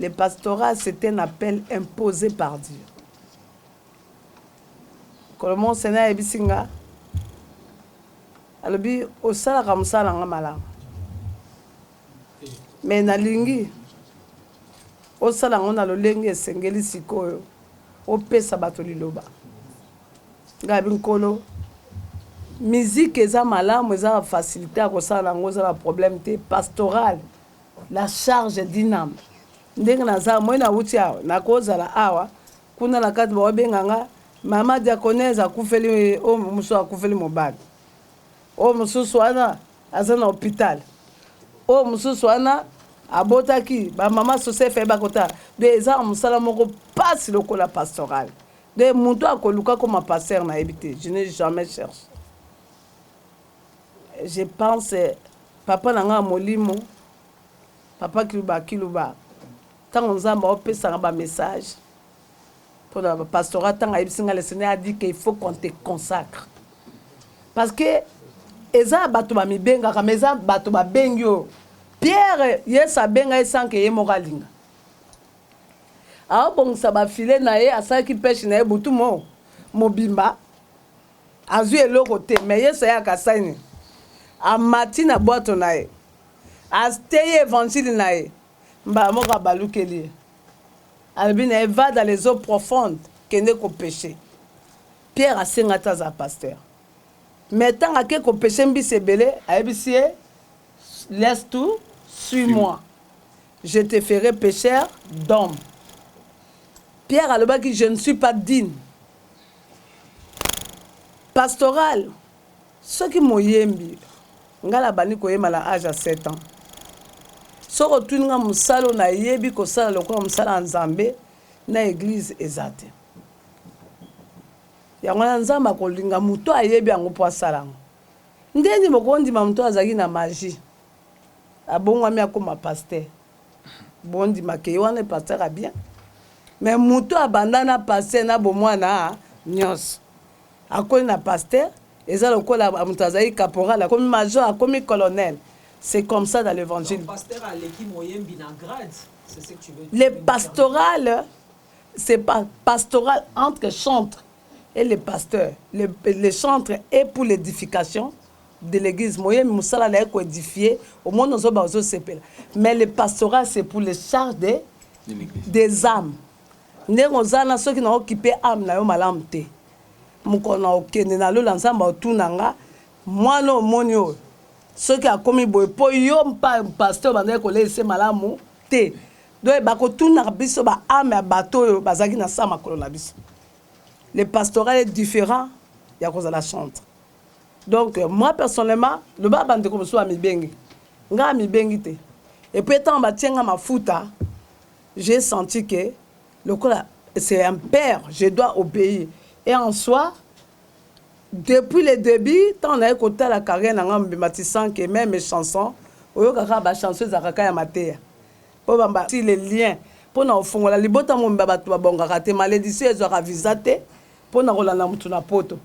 S2: Le pastoral, c'est un appel imposé par Dieu. Quand le monde s'est né à Ebisinga, alobi osala kamsala nga malamu. Mais na lingi osala ngo na lolenge esengeli sikoyo opesa bato liloba. Ngabi nkolo musique eza malamu eza facilité à kosala ngo eza problème te pastoral la charge d'inam. Ndenge naza moi na wuti awa nakozala awa kuna na kati bawabenganga mama diakonese akufeli o musu akufeli mobali o mususu wana aza na hôpital o mususu wana abotaki ba mama sosefe bakota de eza musala moko passe lokola pastoral de mutu akoluka comme pasteur na ebité je n'ai jamais cherché. Je pense papa nanga molimo papa kiluba tant on zamba opesa ba message pour la pastorat tant abisinga le Seigneur a dit qu'il faut qu'on te consacre parce que eza bato ba mibenga ka meza bato ba bengyo Pierre yesa benga esanke ye moralinga a bon ça ba filer na ye asaki pêche na ye butu mo mobimba azu eloko te mais yesa ya kasani a matina boîte na ye a steye évangile na ye mba moka balukeli albina va dans les eaux profondes kende ko péché Pierre a sengata za pasteur mais tant que ko péché mbise belé a ebisie laisse tout suis-moi je te ferai pécheur d'homme. Pierre aloba ki je ne suis pas digne pastoral ce qui moyembi ngala bani koyema la âge à 7 ans. Soko tuninga musalo na yebi ko sala lokwa musala nzambe na église ezate. Ya ngwana nzamba ko linga muto ayebi ango po asalango. Ndeni mokondi ma muto azaki na magie. Abongwa mi akoma pasteur. Bondi makeyi wana pasteur a bien. Mais muto abandana pasteur na bomwana nyos. Akoli na pasteur eza lokola muto azaki caporal akomi major akomi colonel. C'est comme ça dans l'évangile. Le pastoral, c'est pas pastoral entre chantre et les pasteurs. Le chantre est pour l'édification de l'église. Moyen Moussala l'a édifié. Au moins nous avons mais le pastoral c'est pour les charges des âmes. Nous avons ceux qui n'ont occupé âme na yo malamte. Mukona okende na lo lanzamba otunanga. Moi no monio. Ceux qui a commis boy po yo pa pasteur bandé ko laisser malamu te do e bako tuna biso ba ame bateau yo bazaki na sama kolo na biso. Le pastoral est différent il y a cause de la chante. Donc moi personnellement le ba bande ko so ami bengi nga mi bengi te et puis tant ba tienga mafuta j'ai senti que le cola c'est un père je dois obéir et en soi. Depuis le début, tant on a écouté la carrière dans bâtissant que même mes chansons, oyo kaka ba chanteuse akaka ya matéa. Po bamba si les liens pour na ofongola libota mo mbaba to bonga kate malédiction ezwa visate pour na rolanda mutu na poto.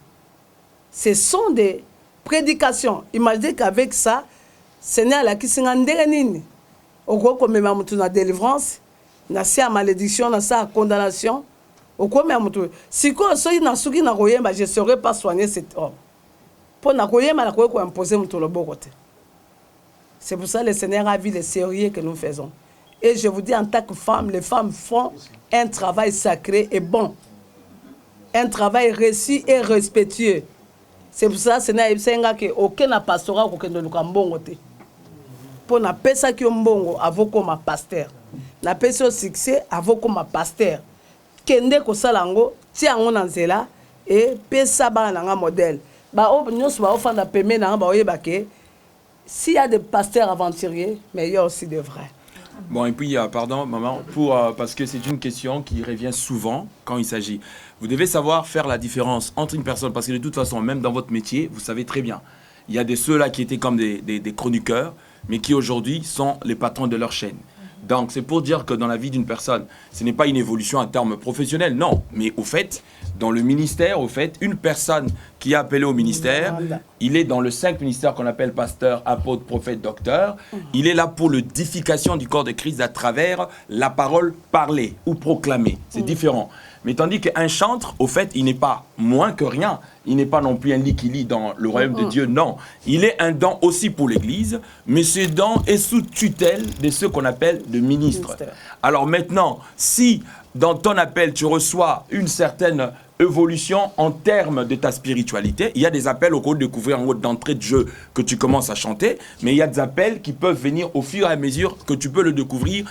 S2: Ce sont des prédications. Imaginez qu'avec ça, Seigneur la kisinga ndenge nini. Okoko mema mutu na délivrance, na sia malédiction, na sa condamnation. Si je ne saurais pas soigner cet homme. C'est pour ça que le Seigneur a vu les sérieux que nous faisons. Et je vous dis, en tant que femme, les femmes font un travail sacré et bon. Un travail réussi et respectueux. C'est pour ça que le Seigneur a dit aucun pastorat ne peut pour na pesa ki mbongo avoko ma pasteur. Na pesa succès avoko ma pasteur. Kende ko salango ti ango na nzela et pesa ba na nga modèle. Ba o nyos ba ofanda peme na ba oyeba ke s'il y a des pasteurs aventuriers, mais il y a aussi des vrais.
S7: Bon, et puis, pardon, maman, parce que c'est une question qui revient souvent quand il s'agit. Vous devez savoir faire la différence entre une personne, parce que de toute façon, même dans votre métier, vous savez très bien, il y a ceux-là qui étaient comme des chroniqueurs, mais qui aujourd'hui sont les patrons de leur chaîne. Donc, c'est pour dire que dans la vie d'une personne, ce n'est pas une évolution en termes professionnels, non. Mais au fait, dans le ministère, une personne qui est appelée au ministère, il est dans le 5 ministères qu'on appelle pasteur, apôtre, prophète, docteur. Il est là pour l'édification du corps de Christ à travers la parole parlée ou proclamée. C'est différent. Mais tandis qu'un chantre, au fait, il n'est pas moins que rien. Il n'est pas non plus un lit qui lit dans le royaume de Dieu, non. Il est un don aussi pour l'Église, mais ce don est sous tutelle de ceux qu'on appelle de ministres. Alors maintenant, si dans ton appel, tu reçois une certaine évolution en termes de ta spiritualité, il y a des appels au cours de découvrir en haut d'entrée de jeu que tu commences à chanter, mais il y a des appels qui peuvent venir au fur et à mesure que tu peux le découvrir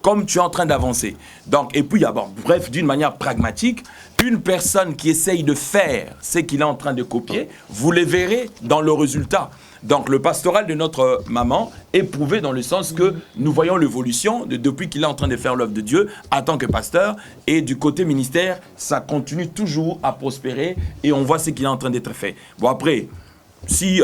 S7: comme tu es en train d'avancer. Donc, et puis, bref, d'une manière pragmatique, une personne qui essaye de faire ce qu'il est en train de copier, vous le verrez dans le résultat. Donc, le pastoral de notre maman est prouvé dans le sens que nous voyons l'évolution depuis qu'il est en train de faire l'œuvre de Dieu en tant que pasteur. Et du côté ministère, ça continue toujours à prospérer et on voit ce qu'il est en train d'être fait. Bon, après, si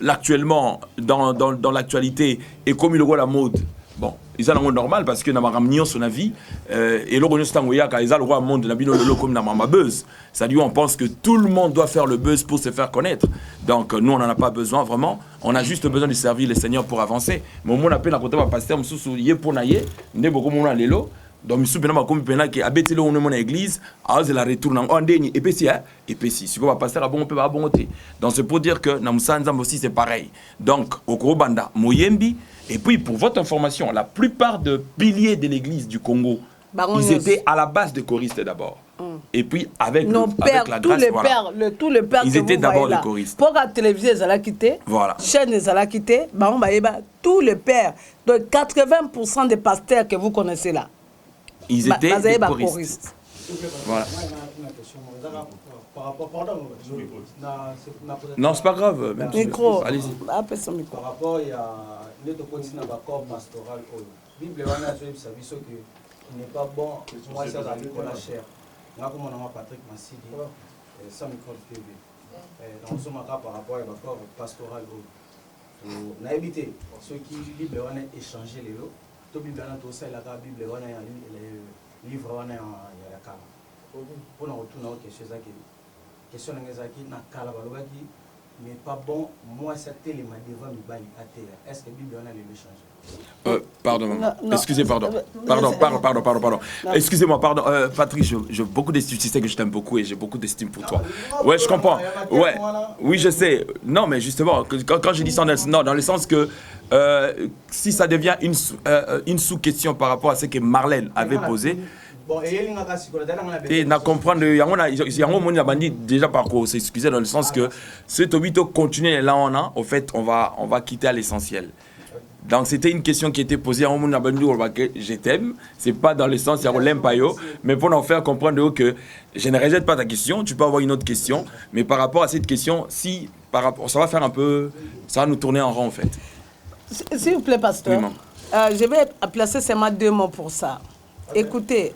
S7: actuellement, dans l'actualité, et comme il voit la mode, bon, ils ont normal parce que nous avons son avis et le roi monde comme dans buzz. C'est-à-dire on pense que tout le monde doit faire le buzz pour se faire connaître. Donc nous on n'en a pas besoin vraiment. On a juste besoin de servir le Seigneur pour avancer. Mais on appelle à côté de pasteur Moussou pour naïe, ne beaucoup mon lelo. Donc Moussou pena comme pena qui habite le on église, à la retourne en déni et puis si si pas pasteur a bon peut pas bon. Donc c'est pour dire que Namusanza aussi c'est pareil. Donc au Banda Moyembi. Et puis, pour votre information, la plupart des piliers de l'église du Congo, ils étaient à la base de choristes d'abord. Et puis, avec la grâce,
S2: tous les pères
S7: ils étaient d'abord des choristes.
S2: Pour la télévision, ils allaient quitter.
S7: Voilà.
S2: Chaîne, ils allaient quitter. Tous les pères, de 80% des pasteurs que vous connaissez là,
S7: ils étaient des choristes. Voilà. Non, c'est pas grave.
S2: Micro.
S7: Allez-y.
S16: Par rapport à notre continent d'accord pastoral, la Bible n'est pas bon. Moi, ça a eu la chair. Là, comme on a Patrick Massidi, sans micro TV. Dans ce cas, par rapport à l'accord pastoral, on a évité ceux qui Bible ont échangé les lots. Tout Bible a tout ça, la Bible a les livres en la cala. Pour nous retourner aux questions question na kala balobaki mais pas bon moi c'était les devant mi bali à terre est-ce que Bible on a le changer
S7: pardon excusez pardon excusez-moi pardon Patrick j'ai beaucoup d'estime, tu sais que je t'aime beaucoup et j'ai beaucoup d'estime pour toi. Ouais, je comprends. Ouais, oui, je sais. Non, mais justement quand je dis ça dans le sens que si ça devient une sous-question par rapport à ce que Marlène avait posé.
S16: Bon,
S7: et na comprendre déjà par quoi s'excuser dans le sens que ce tobito continuer là au fait on va quitter à l'essentiel. Donc c'était une question qui était posée à mon je t'aime, c'est pas dans le sens il l'aime pas yo, mais pour en faire comprendre que je ne rejette pas ta question, tu peux avoir une autre question, mais par rapport à cette question, si par rapport ça va faire un peu, ça va nous tourner en rond en fait.
S2: S'il vous plaît pasteur,
S7: oui,
S2: je vais placer seulement 2 mots pour ça. Écoutez,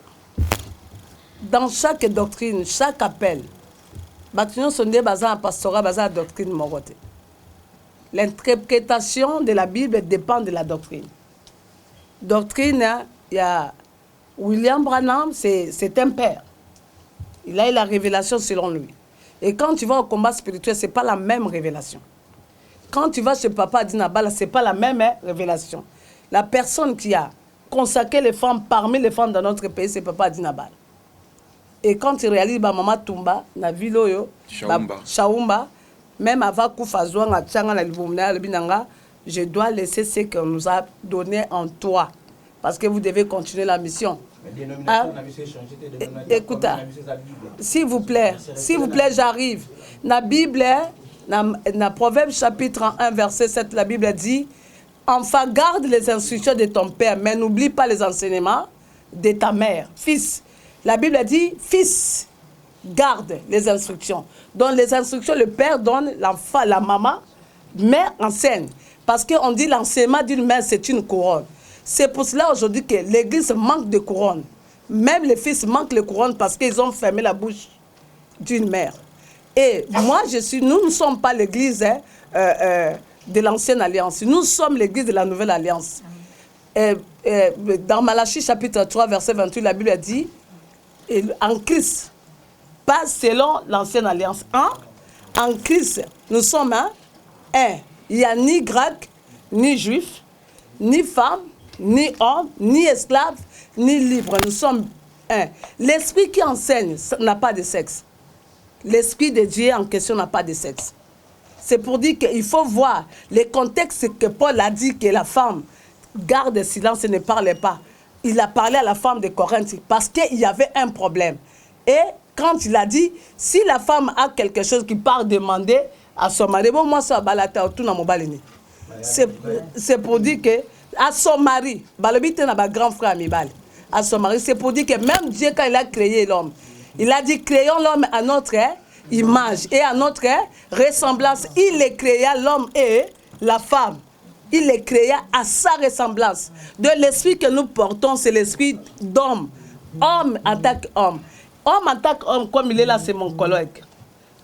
S2: dans chaque doctrine, chaque appel, l'interprétation de la Bible dépend de la doctrine. Doctrine, il y a William Branham, c'est un père. Il a eu la révélation selon lui. Et quand tu vas au combat spirituel, ce n'est pas la même révélation. Quand tu vas chez Papa Dinabala, ce n'est pas la même révélation. La personne qui a consacré les femmes parmi les femmes dans notre pays, c'est Papa Dinabala. Et quand tu réalises Maman Tumba, na Viloyo, Shaumba, même avant Koufazouan, je dois laisser ce qu'on nous a donné en toi. Parce que vous devez continuer la mission. Écoutez, s'il vous plaît, j'arrive. La Bible, dans Proverbe chapitre 1, verset 7, la Bible dit, enfant, garde les instructions de ton père, mais n'oublie pas les enseignements de ta mère. Fils, la Bible dit, fils, garde les instructions. Donc les instructions, le père donne, l'enfant, la maman, mère enseigne. Parce qu'on dit l'enseignement d'une mère, c'est une couronne. C'est pour cela aujourd'hui que l'église manque de couronne. Même les fils manquent les couronnes parce qu'ils ont fermé la bouche d'une mère. Et moi, nous ne sommes pas l'église de l'ancienne alliance. Nous sommes l'église de la nouvelle alliance. Dans Malachie chapitre 3, verset 28, la Bible a dit, en Christ, pas selon l'ancienne alliance. En Christ, nous sommes un. Il n'y a ni grec, ni juif, ni femme, ni homme, ni esclave, ni libre. Nous sommes un. L'esprit qui enseigne n'a pas de sexe. L'esprit de Dieu en question n'a pas de sexe. C'est pour dire qu'il faut voir les contextes que Paul a dit que la femme garde le silence et ne parle pas. Il a parlé à la femme de Corinthe parce qu'il y avait un problème. Et quand il a dit, si la femme a quelque chose qui part demander à son mari, bon, moi, ça va tout dans mon balini. C'est pour dire que à son mari, grand frère à son mari, c'est pour dire que même Dieu, quand il a créé l'homme, il a dit, créons l'homme à notre image et à notre ressemblance. Il les créa, l'homme et la femme. Il les créa à sa ressemblance. De l'esprit que nous portons, c'est l'esprit d'homme. Homme en tant qu'homme. Homme en tant qu'homme, comme il est là, c'est mon collègue.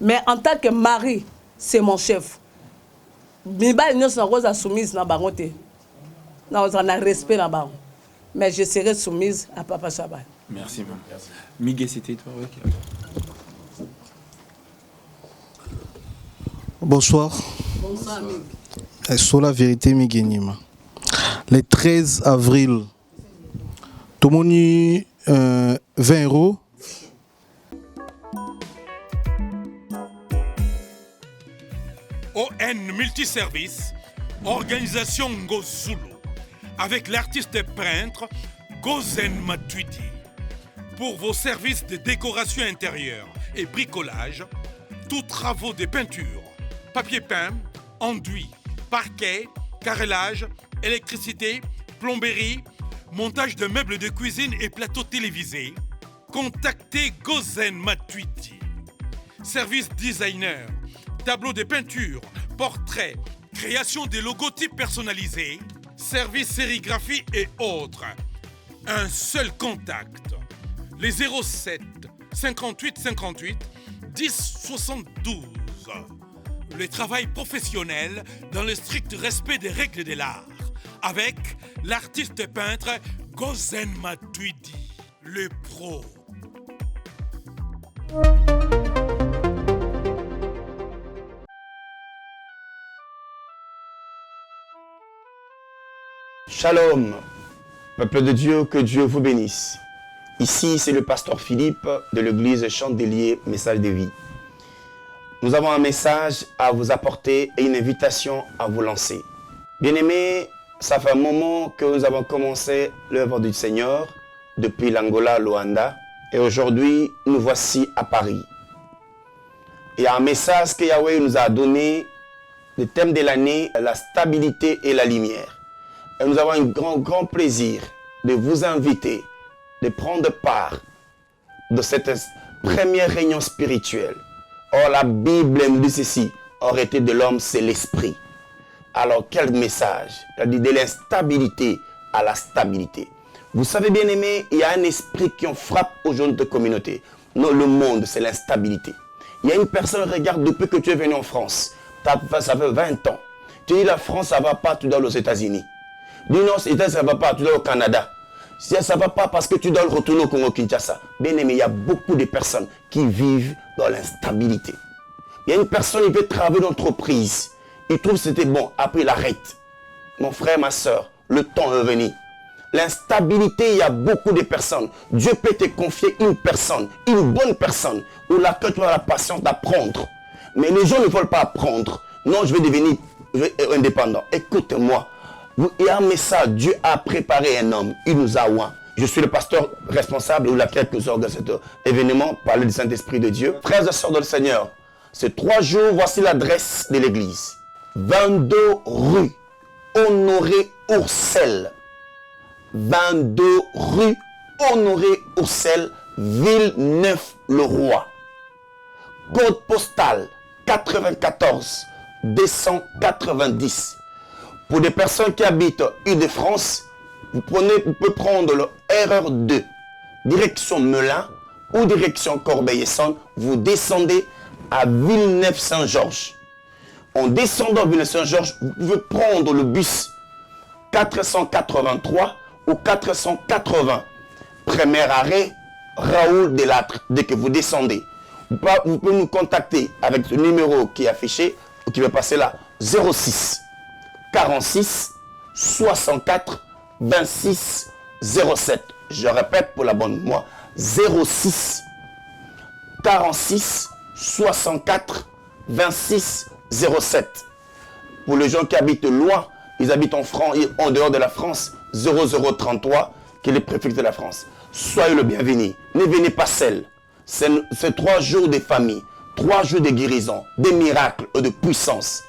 S2: Mais en tant que mari, c'est mon chef. Mais je serai soumise à Papa Shaban.
S7: Merci, maman. Miguel, c'était toi, oui.
S17: Bonsoir.
S2: Bonsoir, Miguel.
S17: Sur la vérité, Miguel. Le 13 avril, tout le monde 20 €.
S6: ON Multiservice, organisation Ngozulu, avec l'artiste peintre Gozen Matuidi. Pour vos services de décoration intérieure et bricolage, tous travaux de peinture, papier peint, enduit, parquet, carrelage, électricité, plomberie, montage de meubles de cuisine et plateaux télévisés, contactez Gozen Matuidi. Service designer, tableau de peinture, portrait, création de logotypes personnalisés, service sérigraphie et autres. Un seul contact. Les 07 58 58 10 72. Le travail professionnel dans le strict respect des règles de l'art. Avec l'artiste peintre Gozen Matuidi, le pro.
S18: Shalom, peuple de Dieu, que Dieu vous bénisse. Ici, c'est le pasteur Philippe de l'église Chandelier, message de vie. Nous avons un message à vous apporter et une invitation à vous lancer. Bien-aimés, ça fait un moment que nous avons commencé l'œuvre du Seigneur depuis l'Angola, Luanda, et aujourd'hui, nous voici à Paris. Il y a un message que Yahweh nous a donné, le thème de l'année, la stabilité et la lumière. Et nous avons un grand plaisir de vous inviter, de prendre part de cette première réunion spirituelle. Or, la Bible nous dit ceci, arrêter de l'homme, c'est l'esprit. Alors, quel message? Elle dit de l'instabilité à la stabilité. Vous savez, bien aimé, il y a un esprit qui en frappe aujourd'hui de communauté. Non, le monde, c'est l'instabilité. Il y a une personne, regarde, depuis que tu es venu en France, ça fait 20 ans. Tu dis, la France, ça ne va pas, tu dois aux États-Unis. Dis non, ça ne va pas, tu dois au Canada. Si ça ne va pas parce que tu dois retourner au Congo-Kinshasa. Bien aimé, il y a beaucoup de personnes qui vivent dans l'instabilité. Il y a une personne qui veut travailler dans l'entreprise. Il trouve que c'était bon, après il arrête. Mon frère, ma soeur, le temps est venu. L'instabilité, il y a beaucoup de personnes. Dieu peut te confier une personne, une bonne personne, où laquelle tu as la patience d'apprendre. Mais les gens ne veulent pas apprendre. Non, je vais devenir indépendant. Écoute-moi. Il y a un message, Dieu a préparé un homme, il nous a oint. Je suis le pasteur responsable ou laquelle que organise cet événement, parler du Saint-Esprit de Dieu. Frères et sœurs de le Seigneur, ces 3 jours, voici l'adresse de l'église. 22 rue Honoré Oursel. 22 rue Honoré Oursel, Villeneuve-le-Roi. Code postal 94 290. Pour des personnes qui habitent Île-de-France, vous pouvez prendre le RR2, direction Melun ou direction Corbeil-Essonne, vous descendez à Villeneuve-Saint-Georges. En descendant à Villeneuve-Saint-Georges, vous pouvez prendre le bus 483 ou 480. Premier arrêt, Raoul Delattre. Dès que vous descendez, vous pouvez nous contacter avec ce numéro qui est affiché ou qui va passer là, 06 46 64 26 07. Je répète pour la bonne moi, 06 46 64 26 07. Pour les gens qui habitent loin, ils habitent en dehors de la France, 0033, qui est le préfixe de la France. Soyez le bienvenu. Ne venez pas seul. C'est 3 jours de famille, 3 jours de guérison, des miracles et de puissance.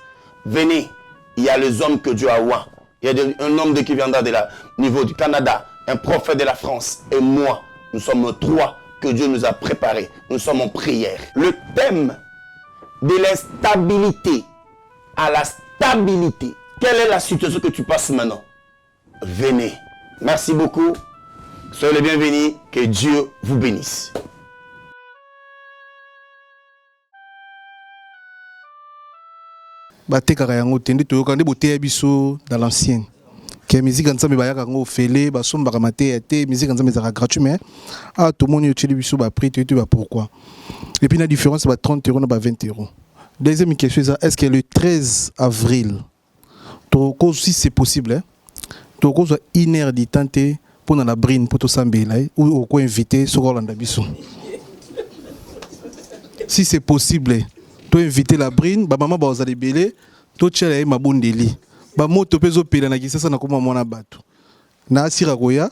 S18: Venez, il y a les hommes que Dieu a oint. Il y a un homme qui viendra de niveau du Canada, un prophète de la France et moi. Nous sommes 3 que Dieu nous a préparés. Nous sommes en prière. Le thème de l'instabilité à la stabilité. Quelle est la situation que tu passes maintenant? Venez. Merci beaucoup. Soyez les bienvenus. Que Dieu vous bénisse.
S17: batekaka yango te nde toyoka nde boteya biso dans l'ancienne ke musique nzambe bayaka yango ofele basombaka mateya te musique nzambe ezalaka gratuit mais tomoni otili biso baprix toyebi pourquoi et puis la différence ba 30 € na ba 20 €. Deuxième question est-ce que le 13 avril toko si c'est possible hein toko soit 1 heure du temps pour na la brine pour to sambela ou ko inviter soko landa biso si c'est possible. To inviter la brine, ba maman ba ozali belé, to tchela e mabondeli. Ba moto pezo pela na kisasa na koma mona bato. Na asira koya,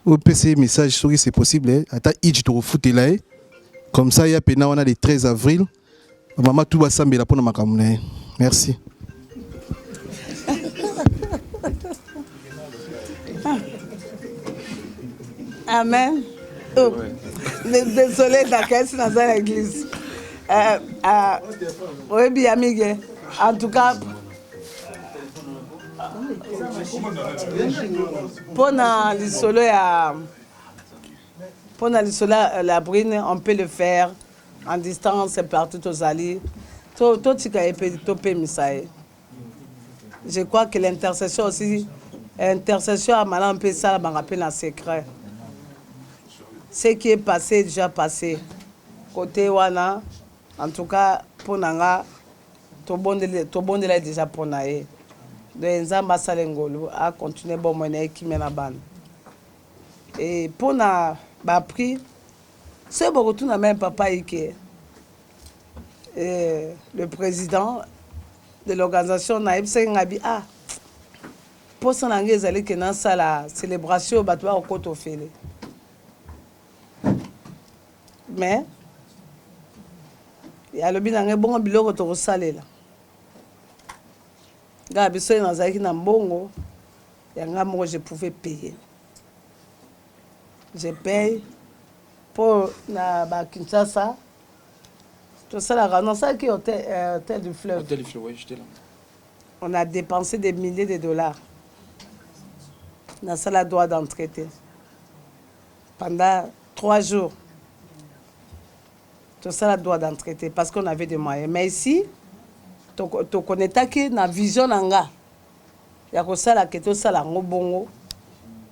S17: o PC message sur c'est possible, ata iji to refutela e. Comme ça ya pena wana le 13 avril, ba maman tout ba sambela pona makamuna. Merci.
S2: Amen. Oh. Désolé d'accueillir dans l'église. Oui, bien, amigue. En tout cas, pour le solo la brine, on peut le faire en distance partout aux alliés. Je crois que l'intercession aussi, l'intercession à Malan peut ça, me rappelle un secret. Ce qui est passé, déjà passé. Côté Wana, en tout cas, pour Nanga, tout le monde est déjà pour Naé. Donc, Nzamba Salengolo a continué bon monnaie qui mène à ban. Et pour na prix, c'est beaucoup tout n'a même papa Ike. Le président de l'organisation Naïb Sengabi a pour son anglais aller que dans la célébration batwa au côté ofele. Mais il y a le bilan bon biloko to salé là. Gabi so na zaki na mbongo yanga moi je pouvais payer. Je paye pour na ba Kinshasa. Tout ça là, non ça qui hôtel du fleuve.
S19: Hôtel du fleuve, oui, j'étais là.
S2: On a dépensé des milliers de dollars. Dans ça la droit d'entrée. Pendant 3 jours. Tout ça la droit d'entrée parce qu'on avait des moyens. Mais ici, tu connais que na vision nanga. Ya ko sala que tout ça la ngobongo.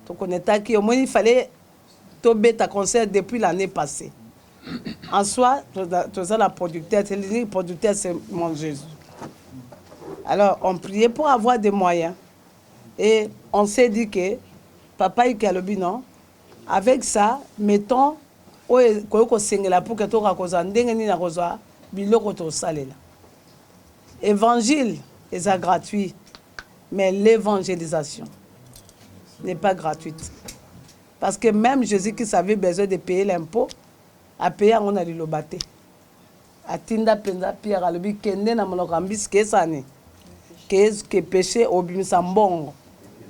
S2: Tu connais que au moins il fallait tomber ta concert depuis l'année passée. En soi, tout ça la producteur, l'unique producteur c'est mon Jésus. Alors on priait pour avoir des moyens et on s'est dit que papa Ikalobi non, avec ça mettons ko sengela pour que to ka koza ndenge ni na koza biloko to salela. Évangile est gratuit, mais l'évangélisation n'est pas gratuite. Parce que même Jésus qui avait besoin de payer l'impôt, a payé on a le baté. A tinda penda Pierre alobi kende na monokambis ke sane. Que péché obimisa mbongo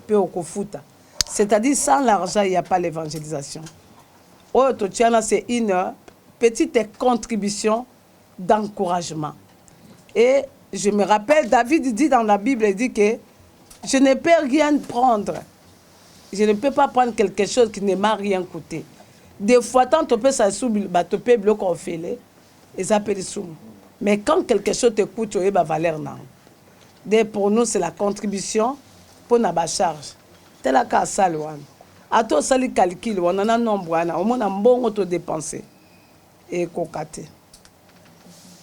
S2: pe okofuta. C'est-à-dire sans l'argent il n'y a pas l'évangélisation. Oh totiana c'est une petite contribution d'encouragement. Et je me rappelle David dit dans la Bible il dit que je ne peux rien prendre Je ne peux pas prendre quelque chose qui ne m'a rien coûté. Des fois, tant tu peux ça sous, tu peux bloquer au filet, et ça peut sous. Mais quand quelque chose te coûte, tu as valeur. Pour nous, c'est la contribution pour notre charge. C'est la cas ça, à toi, ça les calcul, on en a nombre, on a un bon auto-dépensé. Et cocaté.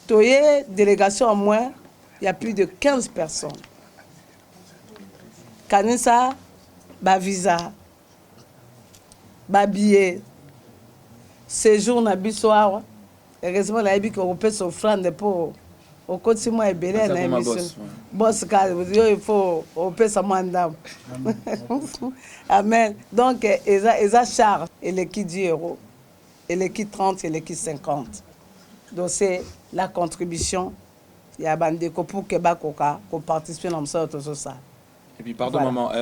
S2: Tu as délégation en moins, il y a plus de 15 personnes. Kanisa, ba visa, ba billet, séjour na bisoir. Heureusement, la bique on peut s'offrande pour au côté moi et belé na émission. Boss car il faut on peut ça mandam. Amen. Donc eza charge et les qui 10 €, et les qui 30 et les qui 50. Donc c'est la contribution. Il y a bande pour que ba koka pour participer dans ça tout ça.
S7: Et puis, pardon, voilà. Maman,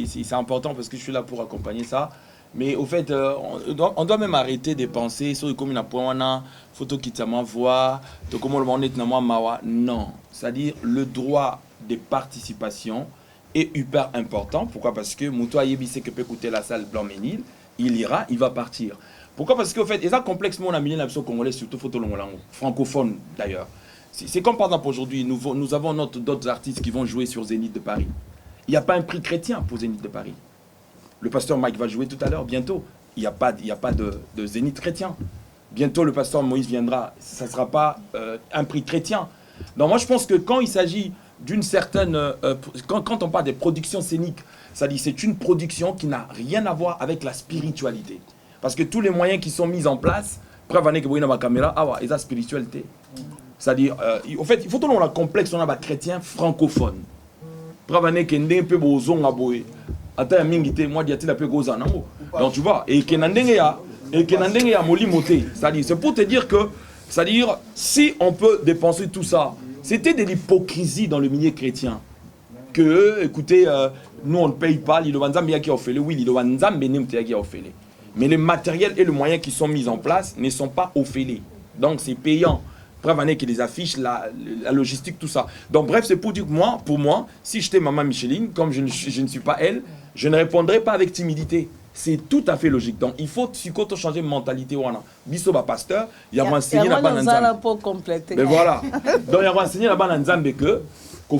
S7: c'est important parce que je suis là pour accompagner ça. Mais au fait, on doit même arrêter de penser sur comme une photo qui t'a m'envoie, comment le monde est mawa. Non. C'est-à-dire, le droit de participation est hyper important. Pourquoi? Parce que Moutoua Yebi sait que peut coûter la salle Blanc-Ménil, il ira, il va partir. Pourquoi? Parce qu'au fait, il y a complexement on a mis l'absence congolais, surtout photo francophone d'ailleurs. C'est comme par exemple aujourd'hui, nous avons d'autres artistes qui vont jouer sur Zénith de Paris. Il n'y a pas un prix chrétien pour Zénith de Paris. Le pasteur Mike va jouer tout à l'heure, bientôt. Il n'y a pas de Zénith chrétien. Bientôt, le pasteur Moïse viendra. Ça ne sera pas un prix chrétien. Donc moi, je pense que quand il s'agit d'une certaine... quand on parle des productions scéniques, c'est une production qui n'a rien à voir avec la spiritualité. Parce que tous les moyens qui sont mis en place, preuve que vous avez ma caméra, et la spiritualité. C'est-à-dire, en fait, il faut que l'on a complexe, on a des chrétiens francophones. Preuve que ndé peu bozon aboé. Attends, mingité, moi diati la peu goza nango. Donc tu vois, et que nandenge ya moli moté. C'est-à-dire, c'est pour te dire que, c'est-à-dire, si on peut dépenser tout ça, c'était de l'hypocrisie dans le milieu chrétien. Que, écoutez, nous on ne paye pas, l'île Wanzambe qui a offert, oui, l'île Wanzambe qui a offert. Mais les matériels et les moyens qui sont mis en place ne sont pas offerts. Donc c'est payant. Preuve que les affiches, la logistique, tout ça. Donc bref, c'est pour dire que pour moi, si j'étais maman Micheline, comme je ne suis pas elle, je ne répondrais pas avec timidité. C'est tout à fait logique. Donc il faut changer de mentalité. Biso ba pasteur, il y a enseigné la banane Nzambe.
S2: Pour compléter.
S7: Mais voilà. Donc il y a enseigné la banane Nzambe que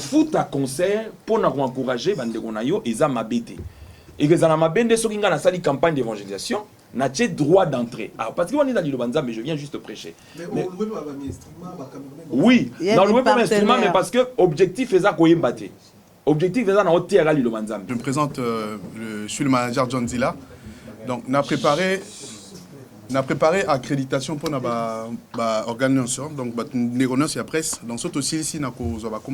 S7: fout à concert pour nous encourager bande gonayo et ça m'a bêté. Et que ça m'a bêté sur une campagne d'évangélisation. N'a pas droit d'entrer. Alors, parce qu'on est dans l'Ilobanza, mais je viens juste prêcher. Mais oui, dans le web instrument, mais parce que l'objectif est ça qu'on y batte. L'objectif est ça dans l'hôtel à l'Ilobanza.
S17: Je me présente, je suis le manager John Zilla. Donc, on a préparé accréditation pour l'organisation. Donc, on a la presse. Donc, surtout ici, on a parce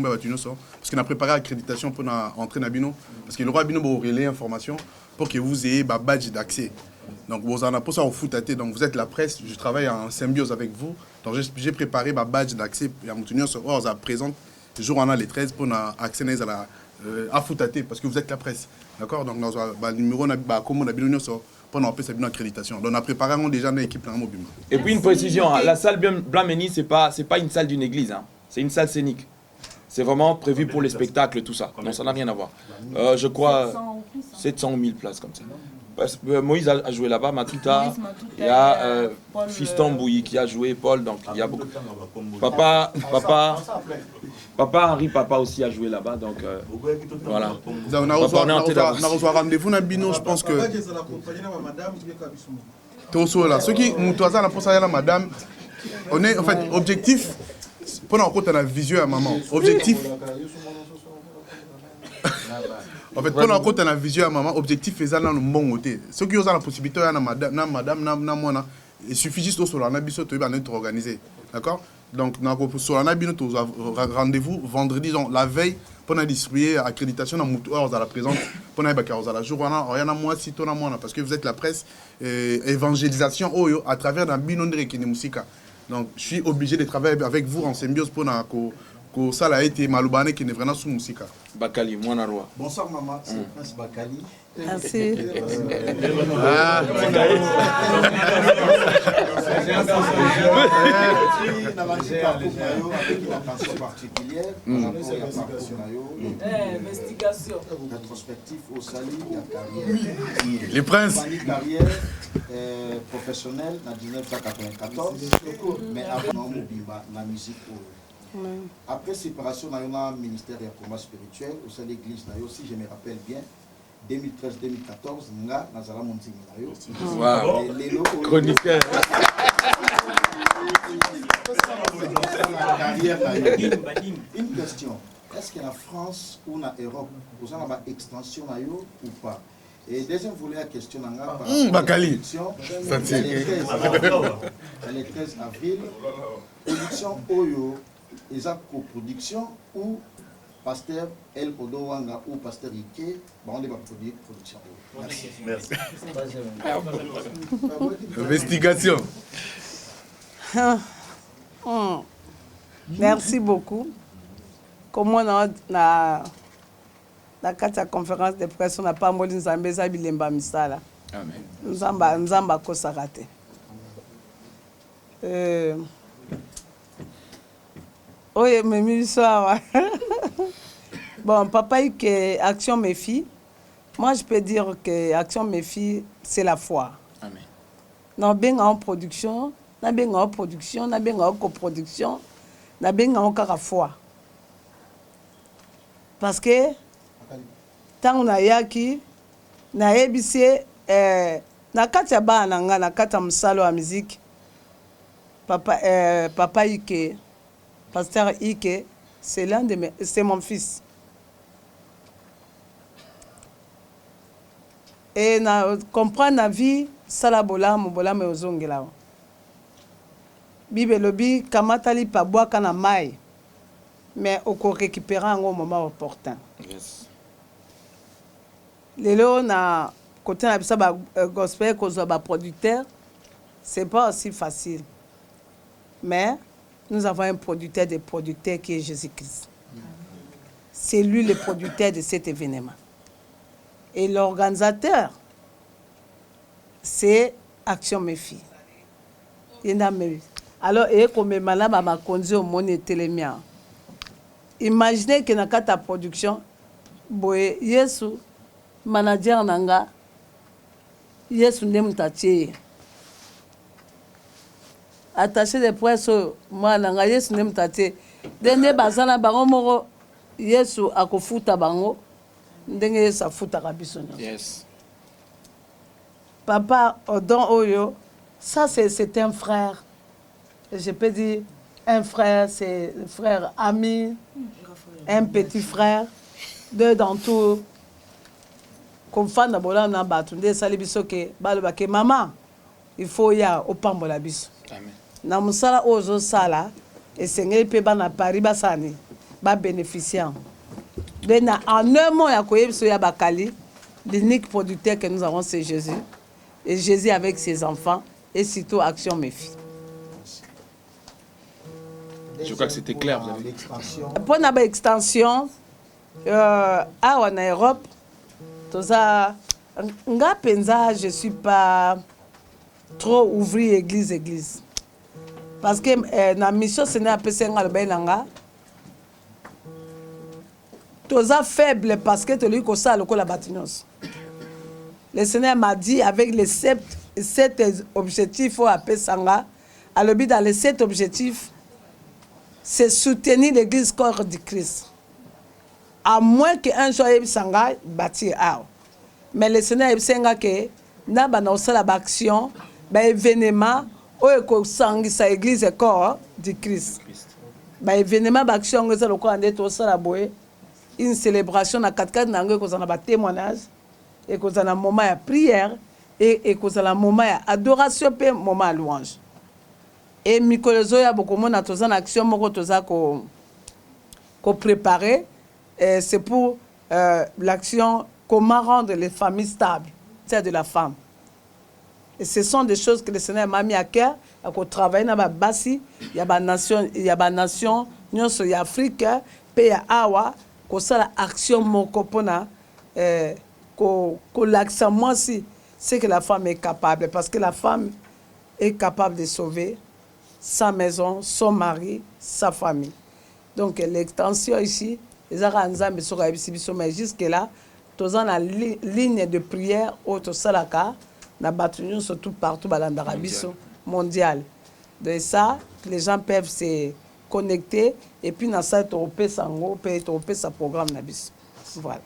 S17: qu'on a préparé accréditation pour entrer dans Bino. Parce qu'il y aura Bino pour relayer l'information pour que vous ayez un badge d'accès. Donc, vous en avez pour ça au foot. Donc, vous êtes la presse, je travaille en symbiose avec vous. Donc, j'ai préparé ma badge d'accès. Il y a mon tenue sur Orza présente. Le jour on a les 13 pour accès à foot. Parce que vous êtes la presse. D'accord? Donc, dans le numéro, on a comme on a bien pour nous faire une accréditation. Donc, on a préparé déjà une équipe.
S7: Et puis, une précision, la salle Blanc-Ménil, ce n'est pas une salle d'une église. Hein. C'est une salle scénique. C'est vraiment prévu pour les spectacles, tout ça. Donc, ça n'a rien à voir. Je crois 700 000 places comme ça. Moïse a joué là-bas, Matuta, il y a Fiston Bouilly qui a joué, Paul, donc il y a beaucoup. Papa Henri, papa aussi a joué là-bas, donc voilà.
S17: On a reçu un rendez-vous dans Bino, je pense que... Ceux qui nous la madame, on est en fait objectif, pendant qu'on a la vision à maman, objectif... En fait, pendant qu'on a la vision à maman, objectif est dans le bon côté. Ceux qui ont la possibilité, madame, il suffit juste sur la nabiso de organiser. D'accord? Donc, sur la nabiso, rendez-vous vendredi, la veille, pour distribuer l'accréditation dans la présence, pour la jour, parce que vous êtes la presse, évangélisation à travers la binondre qui est musique. Donc, je suis obligé de travailler avec vous en symbiose pour kosala ete maloba wana ekende vraiment su mosika.
S7: Bakali mwana roi.
S14: Bonsoir maman, c'est Prince Bakali.
S2: Merci.
S14: Rétrospectif au salut de la carrière.
S17: Les princes.
S14: Carrière professionnelle en 1994, mais avant la musique. Après séparation, on a un ministère et un combat spirituel au sein de l'église, si je me rappelle bien. 2013-2014, nga nazala montingi na yo.
S7: Wow. Chroniqueur.
S14: Une question. Est-ce que la France ou la Europe, vous avez une extension na yo ou pas? Et deuxième volet la question na nga par
S17: Bakali.
S14: Le 13 avril, production Oyo, ils ont coproduction ou Pasteur El Odowanga ou Pasteur Ike, on va produire production. Merci.
S10: Merci.
S17: Investigation.
S2: Merci beaucoup. Comme on a la conférence de presse, on n'a pas moli nzambe za bilemba misala.
S7: Amen.
S2: Nzamba ko sakate. Oui, mais Milissoir. Bon, papa dit que Action Mes Filles. Moi, je peux dire que Action Mes Filles, c'est la foi.
S7: Amen.
S2: Nous avons en production, nous avons en production, nous avons en coproduction, nous avons en foi. Parce que, tant qu'on a yaki, nous avons ébissé, na katia ba nanga, na katia msalo à musique, papa Ike, Pasteur Ike, c'est mon fils. Et na comprendre la vie, salabola, mobola me ozongela. Bible lobi kamatali pa bois kana mai. Mais oko récupérer au moment opportun.
S7: Yes.
S2: Lelo na côté na bisa ba gospel ko zo ba producteur, c'est pas aussi facile. Mais nous avons un producteur des producteurs qui est Jésus-Christ. C'est lui le producteur de cet événement. Et l'organisateur, c'est Action Mes Filles. Alors, et comme madame m'a conduit au monde télémia. Imaginez que dans la production, boye Yesu manager nanga Yesu ndemutache. Attaché de presse moi nanga Yesu ndemutache. Dende bazana bango moko Yesu akofuta bango. Ndenge sa futa kabiso.
S7: Yes.
S2: Papa Odon Oyo, ça c'est un frère. Je peux dire un frère, c'est un frère ami, un petit frère, deux dans tout. Comme fan de bola na batunde salibiso ke baloba ke maman, il faut ya opambola biso.
S7: Amen.
S2: Na musala ozo sala et sengeli pe bana Paris basani ba bénéficiant. En un mot, l'unique producteur que nous avons, c'est Jésus. Et Jésus avec ses enfants, et surtout Action Mes Filles.
S7: Je crois que c'était clair.
S2: Pour une extension, en Europe, je ne suis pas trop ouvrir église. Parce que la mission, c'est un peu Toza faible parce que tu lui ça le la batinos. Le Seigneur m'a dit avec les 7 objectifs au AP Sanga, à l'objet dans les 7 objectifs, c'est soutenir l'église corps du Christ. À moins qu'un jour il Sanga bâtir out. Mais le Seigneur il Sanga que na bana osala action, ba événement o ko sangisa église corps du Christ. Ba événement d'action que ça le ko ande to sala boye. Une célébration na 4 nango ko na témoignage et ko na moment de prière et ko na moment d'adoration pe moment de louange. Et mikolezo ya beaucoup na toza na action moko toza ko préparer c'est pour l'action comment rendre les familles stables, c'est de la femme. Et ce sont des choses que le Seigneur m'a mis à cœur, à travailler dans ma basi, il y a ba nation nyonso ya Afrique pe ya awa kosala action moko pona kolakisa mwasi c'est que la femme est capable parce que la femme est capable de sauver sa maison, son mari, sa famille. Donc l'extension ici, les Aranzambe sont mais jusque-là, tous en la ligne de prière, autre salaka, na batunion surtout partout dans l'Arabie mondiale. De ça, les gens peuvent se connecter et puis dans ça, tropé sango, peut tropé sa programme nabis. Voilà.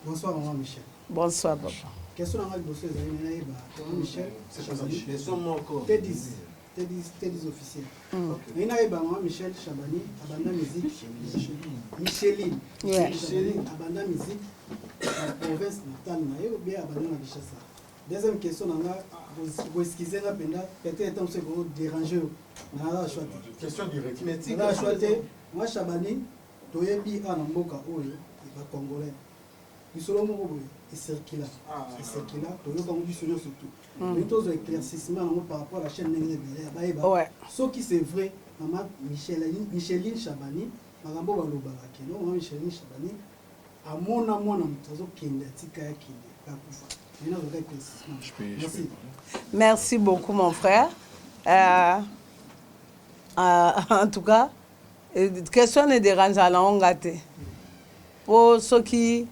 S3: Bonsoir maman Michel.
S2: Bonsoir papa.
S3: Question dans le dossier de maman Michel. C'est pas ça. Question mon corps. T10 officiel. Mais maman Michel Chabani, abanda musique. Micheline. Abanda musique. La province natale na yo bien abanda na Kinshasa. Deuxième question vous excusez la penda peut-être on se vous déranger na la choix.
S14: Question directe.
S3: Na choix moi Chabani toyebi ana mboka oyo ba congolais. Bisolo moko boye circula. Circula toyoka mu bisolo surtout. Mais tous éclaircissement par rapport à la chaîne Nengé Baeba. Ouais. Ce qui c'est vrai maman Micheline Chabani magambo balobaka keno maman Micheline Chabani amona mutazo kende tika ya kende kakufa. Merci.
S2: Merci beaucoup mon frère. En tout cas, question ne dérange à la ongate. Pour ceux qui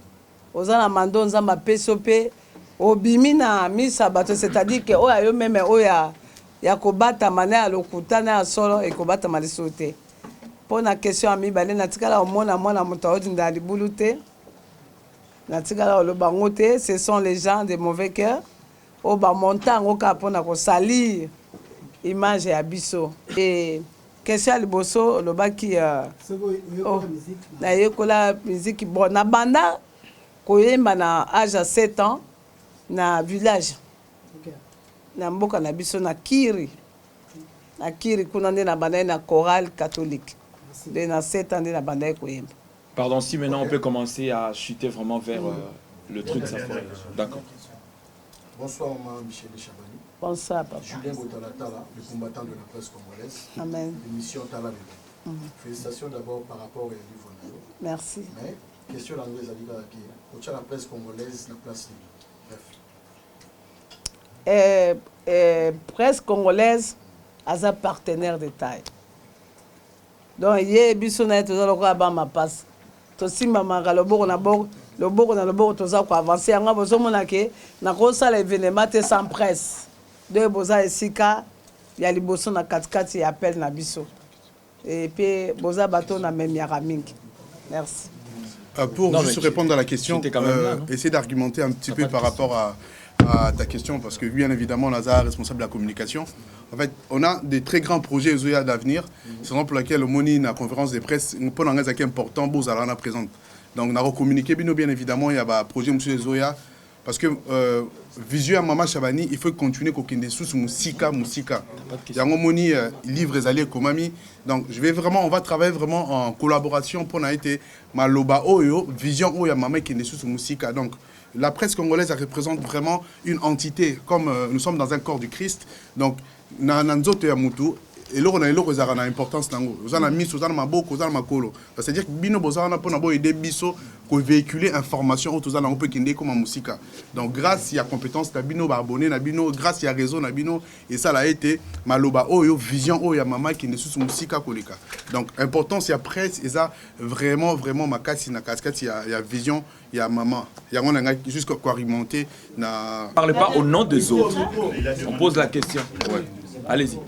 S2: aux alamandons zamba pesope obimina misa bato c'est-à-dire que oya yo même oya ya kobata mana lokutana ya solo et kobata malisote. Pour la question ami balé na tikala omona mona mutaodi ndali bulute. Ce sont les gens de mauvais cœur. Au bas montant, au cap, on a salir image et abisso. Et question le bosso, le bas qui la musique bon na banda koyemba na âge à 7 ans na village. Na mboka na biso na Kiri. Na Kiri kuna na banda na chorale catholique. De na 7 ans na banda koyemba.
S7: Pardon, si maintenant on peut commencer à chuter vraiment vers le truc, ça ferait. D'accord.
S14: Bonsoir, maman Michel Chabani.
S2: Bonsoir, papa.
S14: Julien Botalatala, le combattant de la presse congolaise.
S2: Amen.
S14: L'émission Tala Bébé. Félicitations d'abord par rapport au livre.
S2: Merci.
S14: Mais, question anglaise à dire que la presse congolaise, la place
S2: libre. Presse congolaise a un partenaire de taille. Donc, il y a un passe. Tosi mamanga loboko na loboko toza ko avancer anga bozo monake na ko sala événement te sans presse de boza esika ya liboso na katikati ya appel na biso et puis boza bato na même ya mingi. Merci.
S17: Pour juste répondre à la question, essayer d'argumenter un petit peu par rapport à ta question, parce que bien évidemment, Lazare est responsable de la communication. En fait, on a des très grands projets d'avenir, c'est pour laquelle le MONI, la conférence de presse, on peut en avoir un important, beau à présente. Donc, on a communiqué, bien évidemment, il y a un projet M. Zoya, parce que visuel Maman Chabani, il faut continuer à continuer sous Moussika. Il y a un MONI, livre les alliés Komami. Donc, on va travailler vraiment en collaboration pour été Maloba Oyo, vision Oya Maman qui est sous Moussika. Donc, la presse congolaise représente vraiment une entité, comme nous sommes dans un corps du Christ. Donc, Nanzote Yamutu, et là, on a une importance. On a mis sur Maboko, on a Makolo. C'est-à-dire que Bino Bozana pour aider Biso pour véhiculer information autour de peut kinde comme musique. Donc, grâce à la compétence, Bino abonné, grâce à la réseau, et ça a été Maloba Oyo, vision Oyo, Mama qui est sous musique. Donc, importance, il y a presse, et ça vraiment, ma casse, il y a vision. Il y a maman, il y a jusqu'à quoi remonter. Ne
S7: parlez pas au nom des autres. On pose la question. Ouais. Allez-y.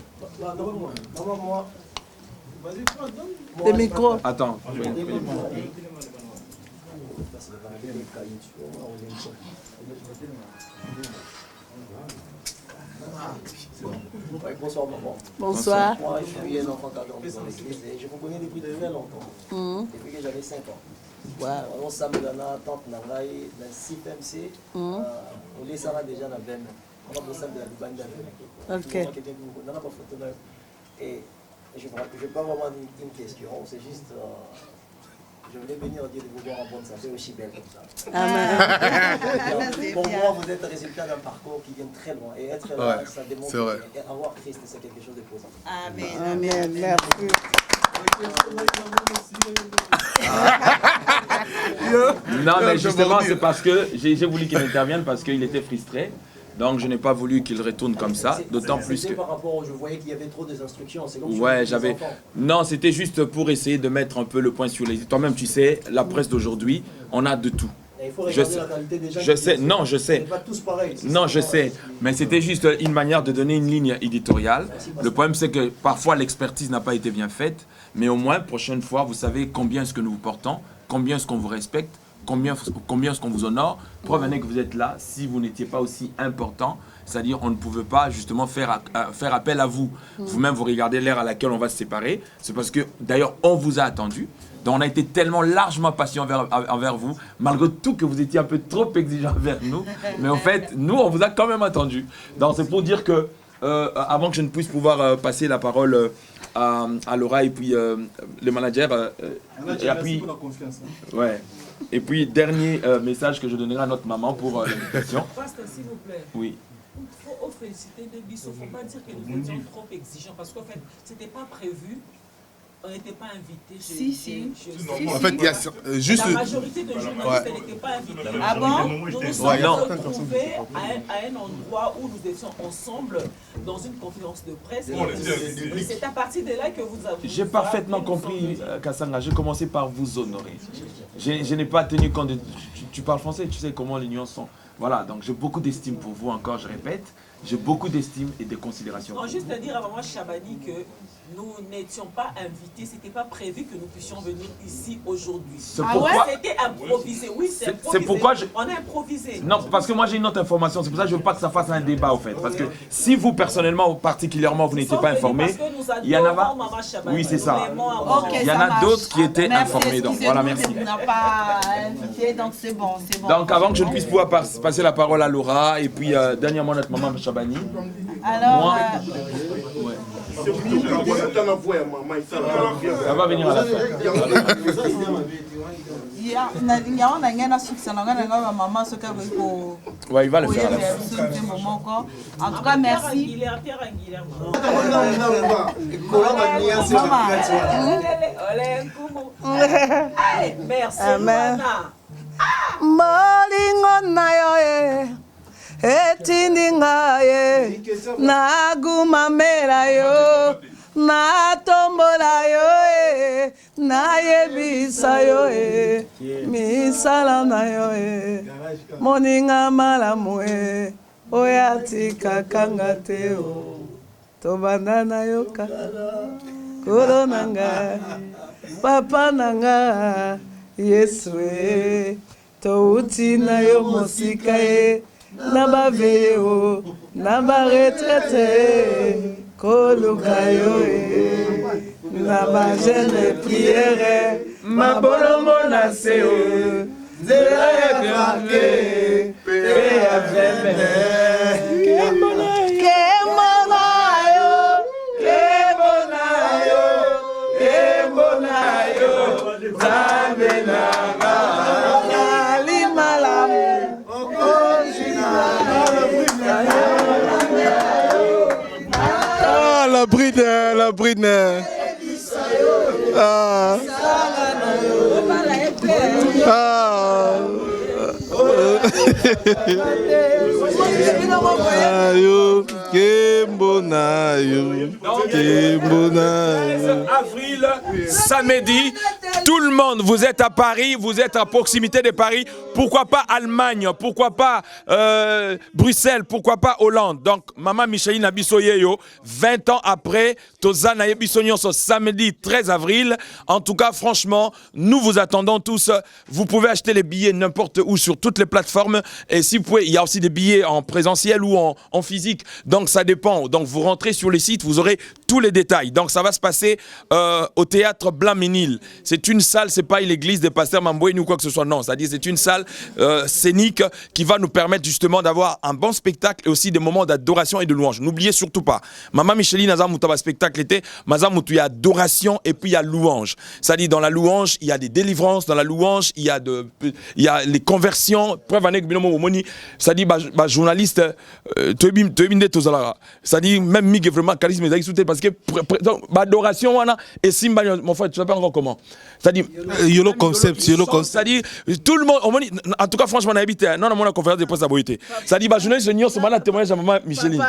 S2: Le micro.
S7: Attends.
S19: Bonsoir maman.
S2: Bonsoir.
S19: Moi je suis un enfant cadre dans l'église et je vous connais depuis très longtemps. Depuis que j'avais 5 ans. On s'est mis dans la tente dans la 6MC. On est déjà dans la BM. On a bossé de la bande
S2: Ok.
S19: Et je n'ai pas vraiment une question, c'est juste. Je voulais venir dire de vous voir en bonne santé aussi belle comme ça.
S2: Amen.
S19: Pour moi, vous êtes le résultat d'un parcours qui vient très loin. Et être là, ça démontre
S17: vrai.
S19: avoir Christ, c'est quelque chose de positif.
S2: Amen. Amen. Merci.
S7: Non, mais justement, c'est parce que j'ai voulu qu'il intervienne parce qu'il était frustré. Donc, je n'ai pas voulu qu'il retourne comme ça. D'autant plus que.
S19: C'était par rapport, je voyais qu'il y avait trop des instructions. C'est comme
S7: Ouais, j'avais. Non, c'était juste pour essayer de mettre un peu le point sur les. Toi-même, tu sais, la presse d'aujourd'hui, on a de tout.
S19: Il faut regarder la qualité des gens.
S7: Je sais, non, je sais.
S19: On n'est pas tous pareils.
S7: Non, je sais. Mais c'était juste une manière de donner une ligne éditoriale. Le problème, c'est que parfois, l'expertise n'a pas été bien faite. Mais au moins, prochaine fois, vous savez combien est-ce que nous vous portons, combien est-ce qu'on vous respecte, combien est-ce qu'on vous honore. Preuve en est que vous êtes là. Si vous n'étiez pas aussi important, c'est-à-dire on ne pouvait pas justement faire appel à vous. Vous-même, vous regardez l'ère à laquelle on va se séparer. C'est parce que, d'ailleurs, on vous a attendu. Donc on a été tellement largement patient envers vous, malgré tout que vous étiez un peu trop exigeant envers nous. Mais en fait, nous, on vous a quand même attendu. Donc c'est pour dire que, avant que je ne puisse pouvoir passer la parole à Laura et puis le manager, et puis,
S3: pour la confiance.
S7: ouais. Et puis dernier message que je donnerai à notre maman pour l'invitation.
S4: Pasteur, s'il vous plaît.
S7: Oui.
S4: Il faut féliciter de Bissot. Il ne faut pas dire que nous étions trop exigeants parce qu'en fait, ce n'était pas prévu. On n'était pas invités.
S17: En fait, il y a juste.
S4: La majorité de journalistes n'étaient pas invités.
S8: Ah bon?
S4: Nous nous sommes retrouvés à un endroit où nous étions ensemble dans une conférence de presse. Et c'est à partir de là que vous avez.
S7: J'ai parfaitement compris, Kassanga. J'ai commencé par vous honorer. Je n'ai pas tenu compte de. Tu parles français, tu sais comment les nuances sont. Voilà, donc j'ai beaucoup d'estime pour vous encore, je répète. J'ai beaucoup d'estime et de considération.
S4: Non, juste à dire à maman Chabani que nous n'étions pas invités, c'était pas prévu que nous puissions venir ici aujourd'hui. C'était improvisé, oui, c'est improvisé.
S7: C'est pourquoi
S4: on a improvisé.
S7: Non, parce que moi j'ai une autre information, c'est pour ça que je ne veux pas que ça fasse un débat au fait. Parce que si vous personnellement, particulièrement, vous n'étiez pas informé, il y en a. Oui, c'est ça. Il y en a d'autres qui étaient informés. Donc voilà, merci.
S8: On n'a pas invité, donc c'est bon, c'est bon.
S7: Donc avant que je ne puisse pouvoir passer la parole à Laura et puis dernièrement notre maman Chabani.
S8: Alors,
S7: moi, elle va venir à la fin. Ouais, il va le faire.
S8: En tout cas, merci.
S4: Merci.
S2: Amen. Molingo na yo etindi ngai nagumamela yo natombola yo nayebisa yo misala na yo moninga malamu oyo atikakanga te tobanda na yo kaka kolo na ngai papa na ngai Yesu touti na yo mosika na baveye o na baretraite koluka yo na bagene priere mabolongo na se o nzela ya grande pe ya vemene kemona yo kemona yo kemona yo zambe nanga
S17: Ah, la bride. Ah. Ayo, Kembonayo.
S7: 13 avril, samedi, tout le monde, vous êtes à Paris, vous êtes à proximité de Paris, pourquoi pas Allemagne, pourquoi pas Bruxelles, pourquoi pas Hollande. Donc, Maman Micheline Abisoyeyo, 20 ans après, Tozana Yebisonyon, ce samedi 13 avril. En tout cas, franchement, nous vous attendons tous. Vous pouvez acheter les billets n'importe où sur toutes les plateformes. Et si vous pouvez, il y a aussi des billets en présentiel ou en physique. Donc, ça dépend. Donc, vous rentrez sur les sites, vous aurez tous les détails. Donc, ça va se passer au théâtre Blanc-Ménil. C'est une salle, c'est pas l'église des pasteurs Mamboué ou quoi que ce soit. Non, c'est-à-dire c'est une salle scénique qui va nous permettre justement d'avoir un bon spectacle et aussi des moments d'adoration et de louange. N'oubliez surtout pas. Maman Micheline Azamouta spectacle était Mazamoutou, il y a adoration et puis il y a louange. C'est-à-dire dans la louange, il y a des délivrances, dans la louange, il y a les conversions. Preuve avec Binomo Moni, c'est-à-dire journaliste c'est-à-dire même Migue vraiment charisme parce parce que l'adoration, et Simba, mon frère, tu l'appelles encore comment? C'est-à-dire,
S17: Yolo concept.
S7: C'est-à-dire, tout le monde, en tout cas, franchement, on a habité, non, on a conférence de presse à Boïté. C'est-à-dire, bah, journaliste, c'est un témoignage à maman Micheline.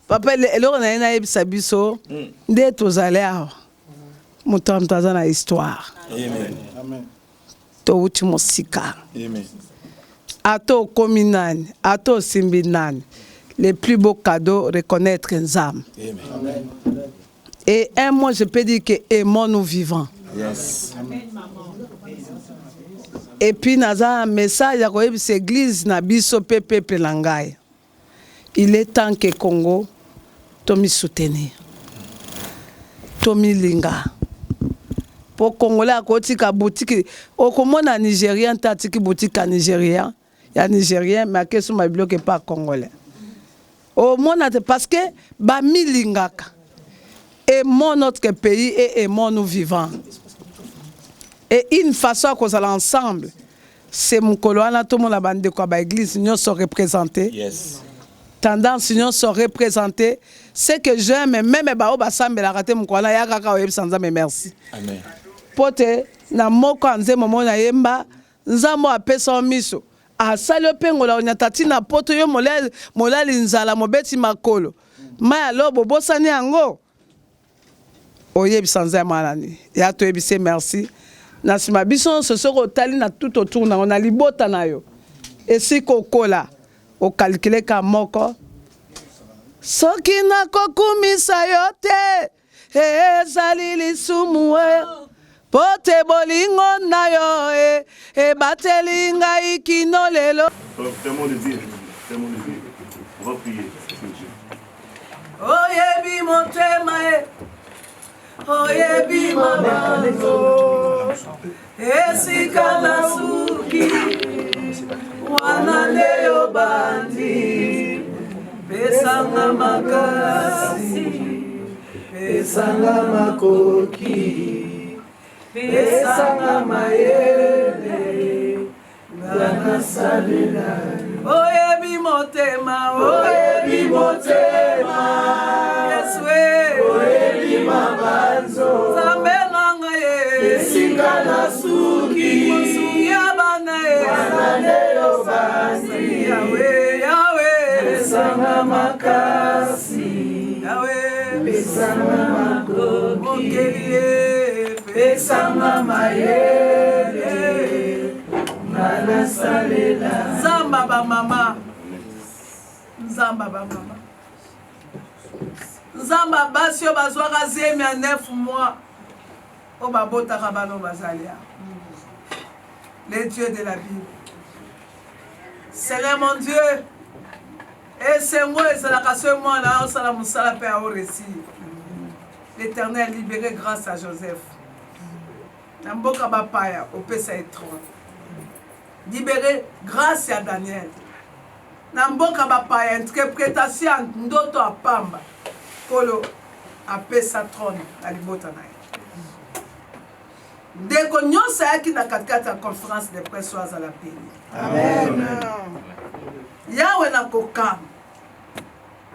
S2: Papa, alors on a une aïe biso, dès tous allés à mon temps dans la histoire.
S7: Amen.
S2: To uti mosika.
S7: Amen.
S2: Ato kominani, ato simbinani. Les plus beaux cadeaux, reconnaître un âme.
S7: Amen.
S2: Et un mot, je peux dire que aimons-nous vivants.
S7: Yes.
S2: Et puis, nous avons un message à l'église na biso peuple langai. Il est temps que Congo tomi soutenir. Tomi linga. Pour Congolais à côté de boutique, au Comona Nigérien, tatiki boutique à Nigérien, il y a Nigérien, mais qu'est-ce que ma bloque pas Congolais. Au monde parce que ba milingaka. Aimons notre pays et aimons nous vivants. Et une façon qu'on soit ensemble, c'est mon colonel, tout le monde a bandé quoi, l'église, nous sommes représentés.
S7: Yes.
S2: Tendance, nous sommes représentés. C'est que j'aime, même bah, bah, ça me l'a raté mon colonel, y'a kaka web sans me merci.
S7: Amen.
S2: Pote, na moko anze momo na yemba, nzambo apesa miso. Asali opengo la onyatati na poto yo molali nzala mobeti makolo. Maya lobo bosani yango. Oyebi sanza malani. Ya to yebise merci. Na sima biso so soko tali na tout autour na on a libota na yo. Esi kokola o calculer ka moko. Soki na kokumisa yo te. Ezali lisumu pote bolingo na yo bateli ngai kino lelo.
S10: Tellement de dire. On va prier.
S2: Oyebi motema oyebi mabanzo esika na suki wana nde yo bandi pesanga makasi pesanga makoki pesanga mayele ngana salela oyebi motema yeswe oyebi mabanzo zambe nanga ye esika na suki mosungi abana ye banane yo basi yawe pesanga makasi yawe pesanga makoki pesanga mayele ngana salela nzamba ba mama nzamba basi yo bazwaka zemi ya 9 mois o babotaka bano bazalia les dieux de la Bible. Seigneur mon Dieu, esengo ezalaka se mwana osala mosala mpe ao récit. L'Éternel libéré grâce à Joseph. Na mboka bapaya opesa étrange. Libéré grâce à Daniel. Na mboka bapaya interprétation ndoto apamba. Kolo apesa trône na libota na ye. Ndeko nyonso ayaki na katikati ya conférence de presse oyo azala peni. Amen. Yawe na kokama.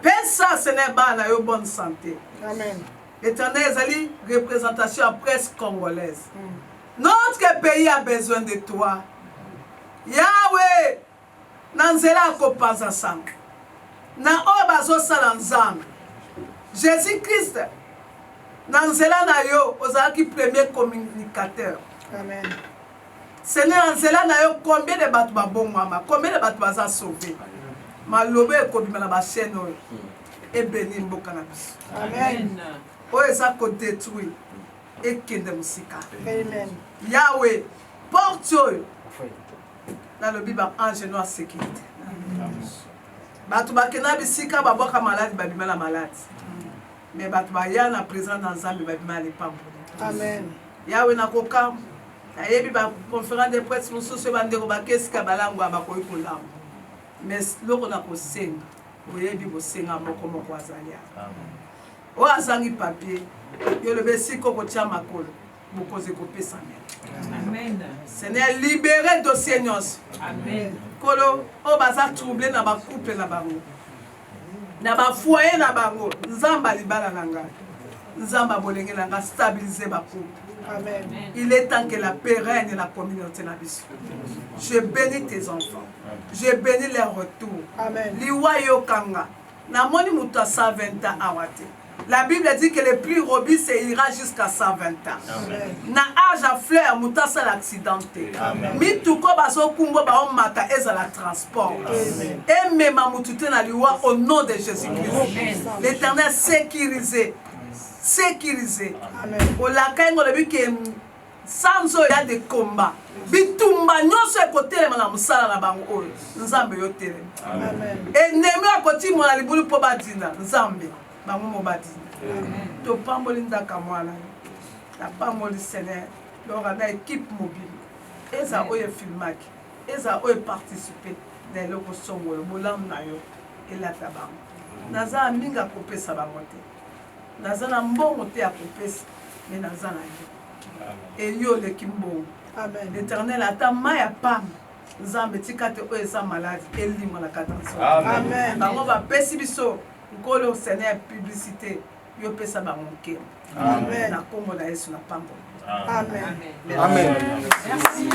S2: Pesa sene bana yo bonne santé. Amen. L'Éternel ezali représentation à presse congolaise. Notre pays a besoin de toi. Yahweh, nanzela kopanza sango. Na oyo bazosala nzambe. Jésus-Christ, nanzela na yo, ozalaki premier communicateur. Amen. Seigneur, nanzela na yo, combien de batu babongwama, combien de batu baza sauvé. Malobe ekobima na bachaîne oyo. Ebeni mboka na biso. Amen. Oyo eza kodétruire ekende mosika. Amen. Yahweh, porte oyo dans le Bible ange noir sécurité. Batu bakena bisika baboka malade babima la malade. Mais batu baya na présent dans Nzambe babima les pambo. Amen. Yahweh na koka na yebi ba conférence de presse mosusu bandeko bakesika balango abakoyi kolambo. Mais loko na kosenga oyebi bosenga moko moko azalia. Amen. O azangi papier yo le besiko kotia makolo bokoze kopesa men. Amen. Seigneur, libérez dossier nyonso. Amen. Kolo o baza troublé na ba couple na bango. Na ba foyer na bango, nzamba libala na ngai. Nzamba Bolengelanga stabiliser ma couple. Amen. Il est temps que la paix règne la communauté nabiso. Je bénis tes enfants. Je bénis leur retour. Amen. Liwa Yokanga. Namoni muta 120 ans awate. La Bible dit que le plus robuste ira jusqu'à 120 ans. Amen. Na âge à fleur, mutasa l'accidenté. Mituko baso kumbo ba on mata eza la transport. Et même mutute na liwa au nom de Jésus-Christ. L'Éternel sécurisé. Sécurisé. Amen. Au lakai ngo lebi que sans il y a des combats. Bitumba nyonso ekotele na musala na bango oyo. Nzambe yo tele. Amen. Et nemi akoti mo na libulu po badina. Nzambe. Bango mo badina. To pamboli ndaka mwana. La pamboli Seigneur. Lora na équipe mobile. Eza oyo filmaki. Eza oyo participer na eloko songolo bolam na yo. Ela tabango. Naza minga kopesa bango te. Naza na mbongo te ya kopesa. Mais naza na yo. Et yo le kimbo. Amen. L'Éternel attend ma pam. Nzambe tikate oyo eza malade. Elimo na katanso. Amen. Bango ba pesi biso. Ngolo Seigneur publicité. Yo pesa bango ke. Amen. Na kombo na Yesu na pambo. Amen.
S13: Amen.
S2: Merci.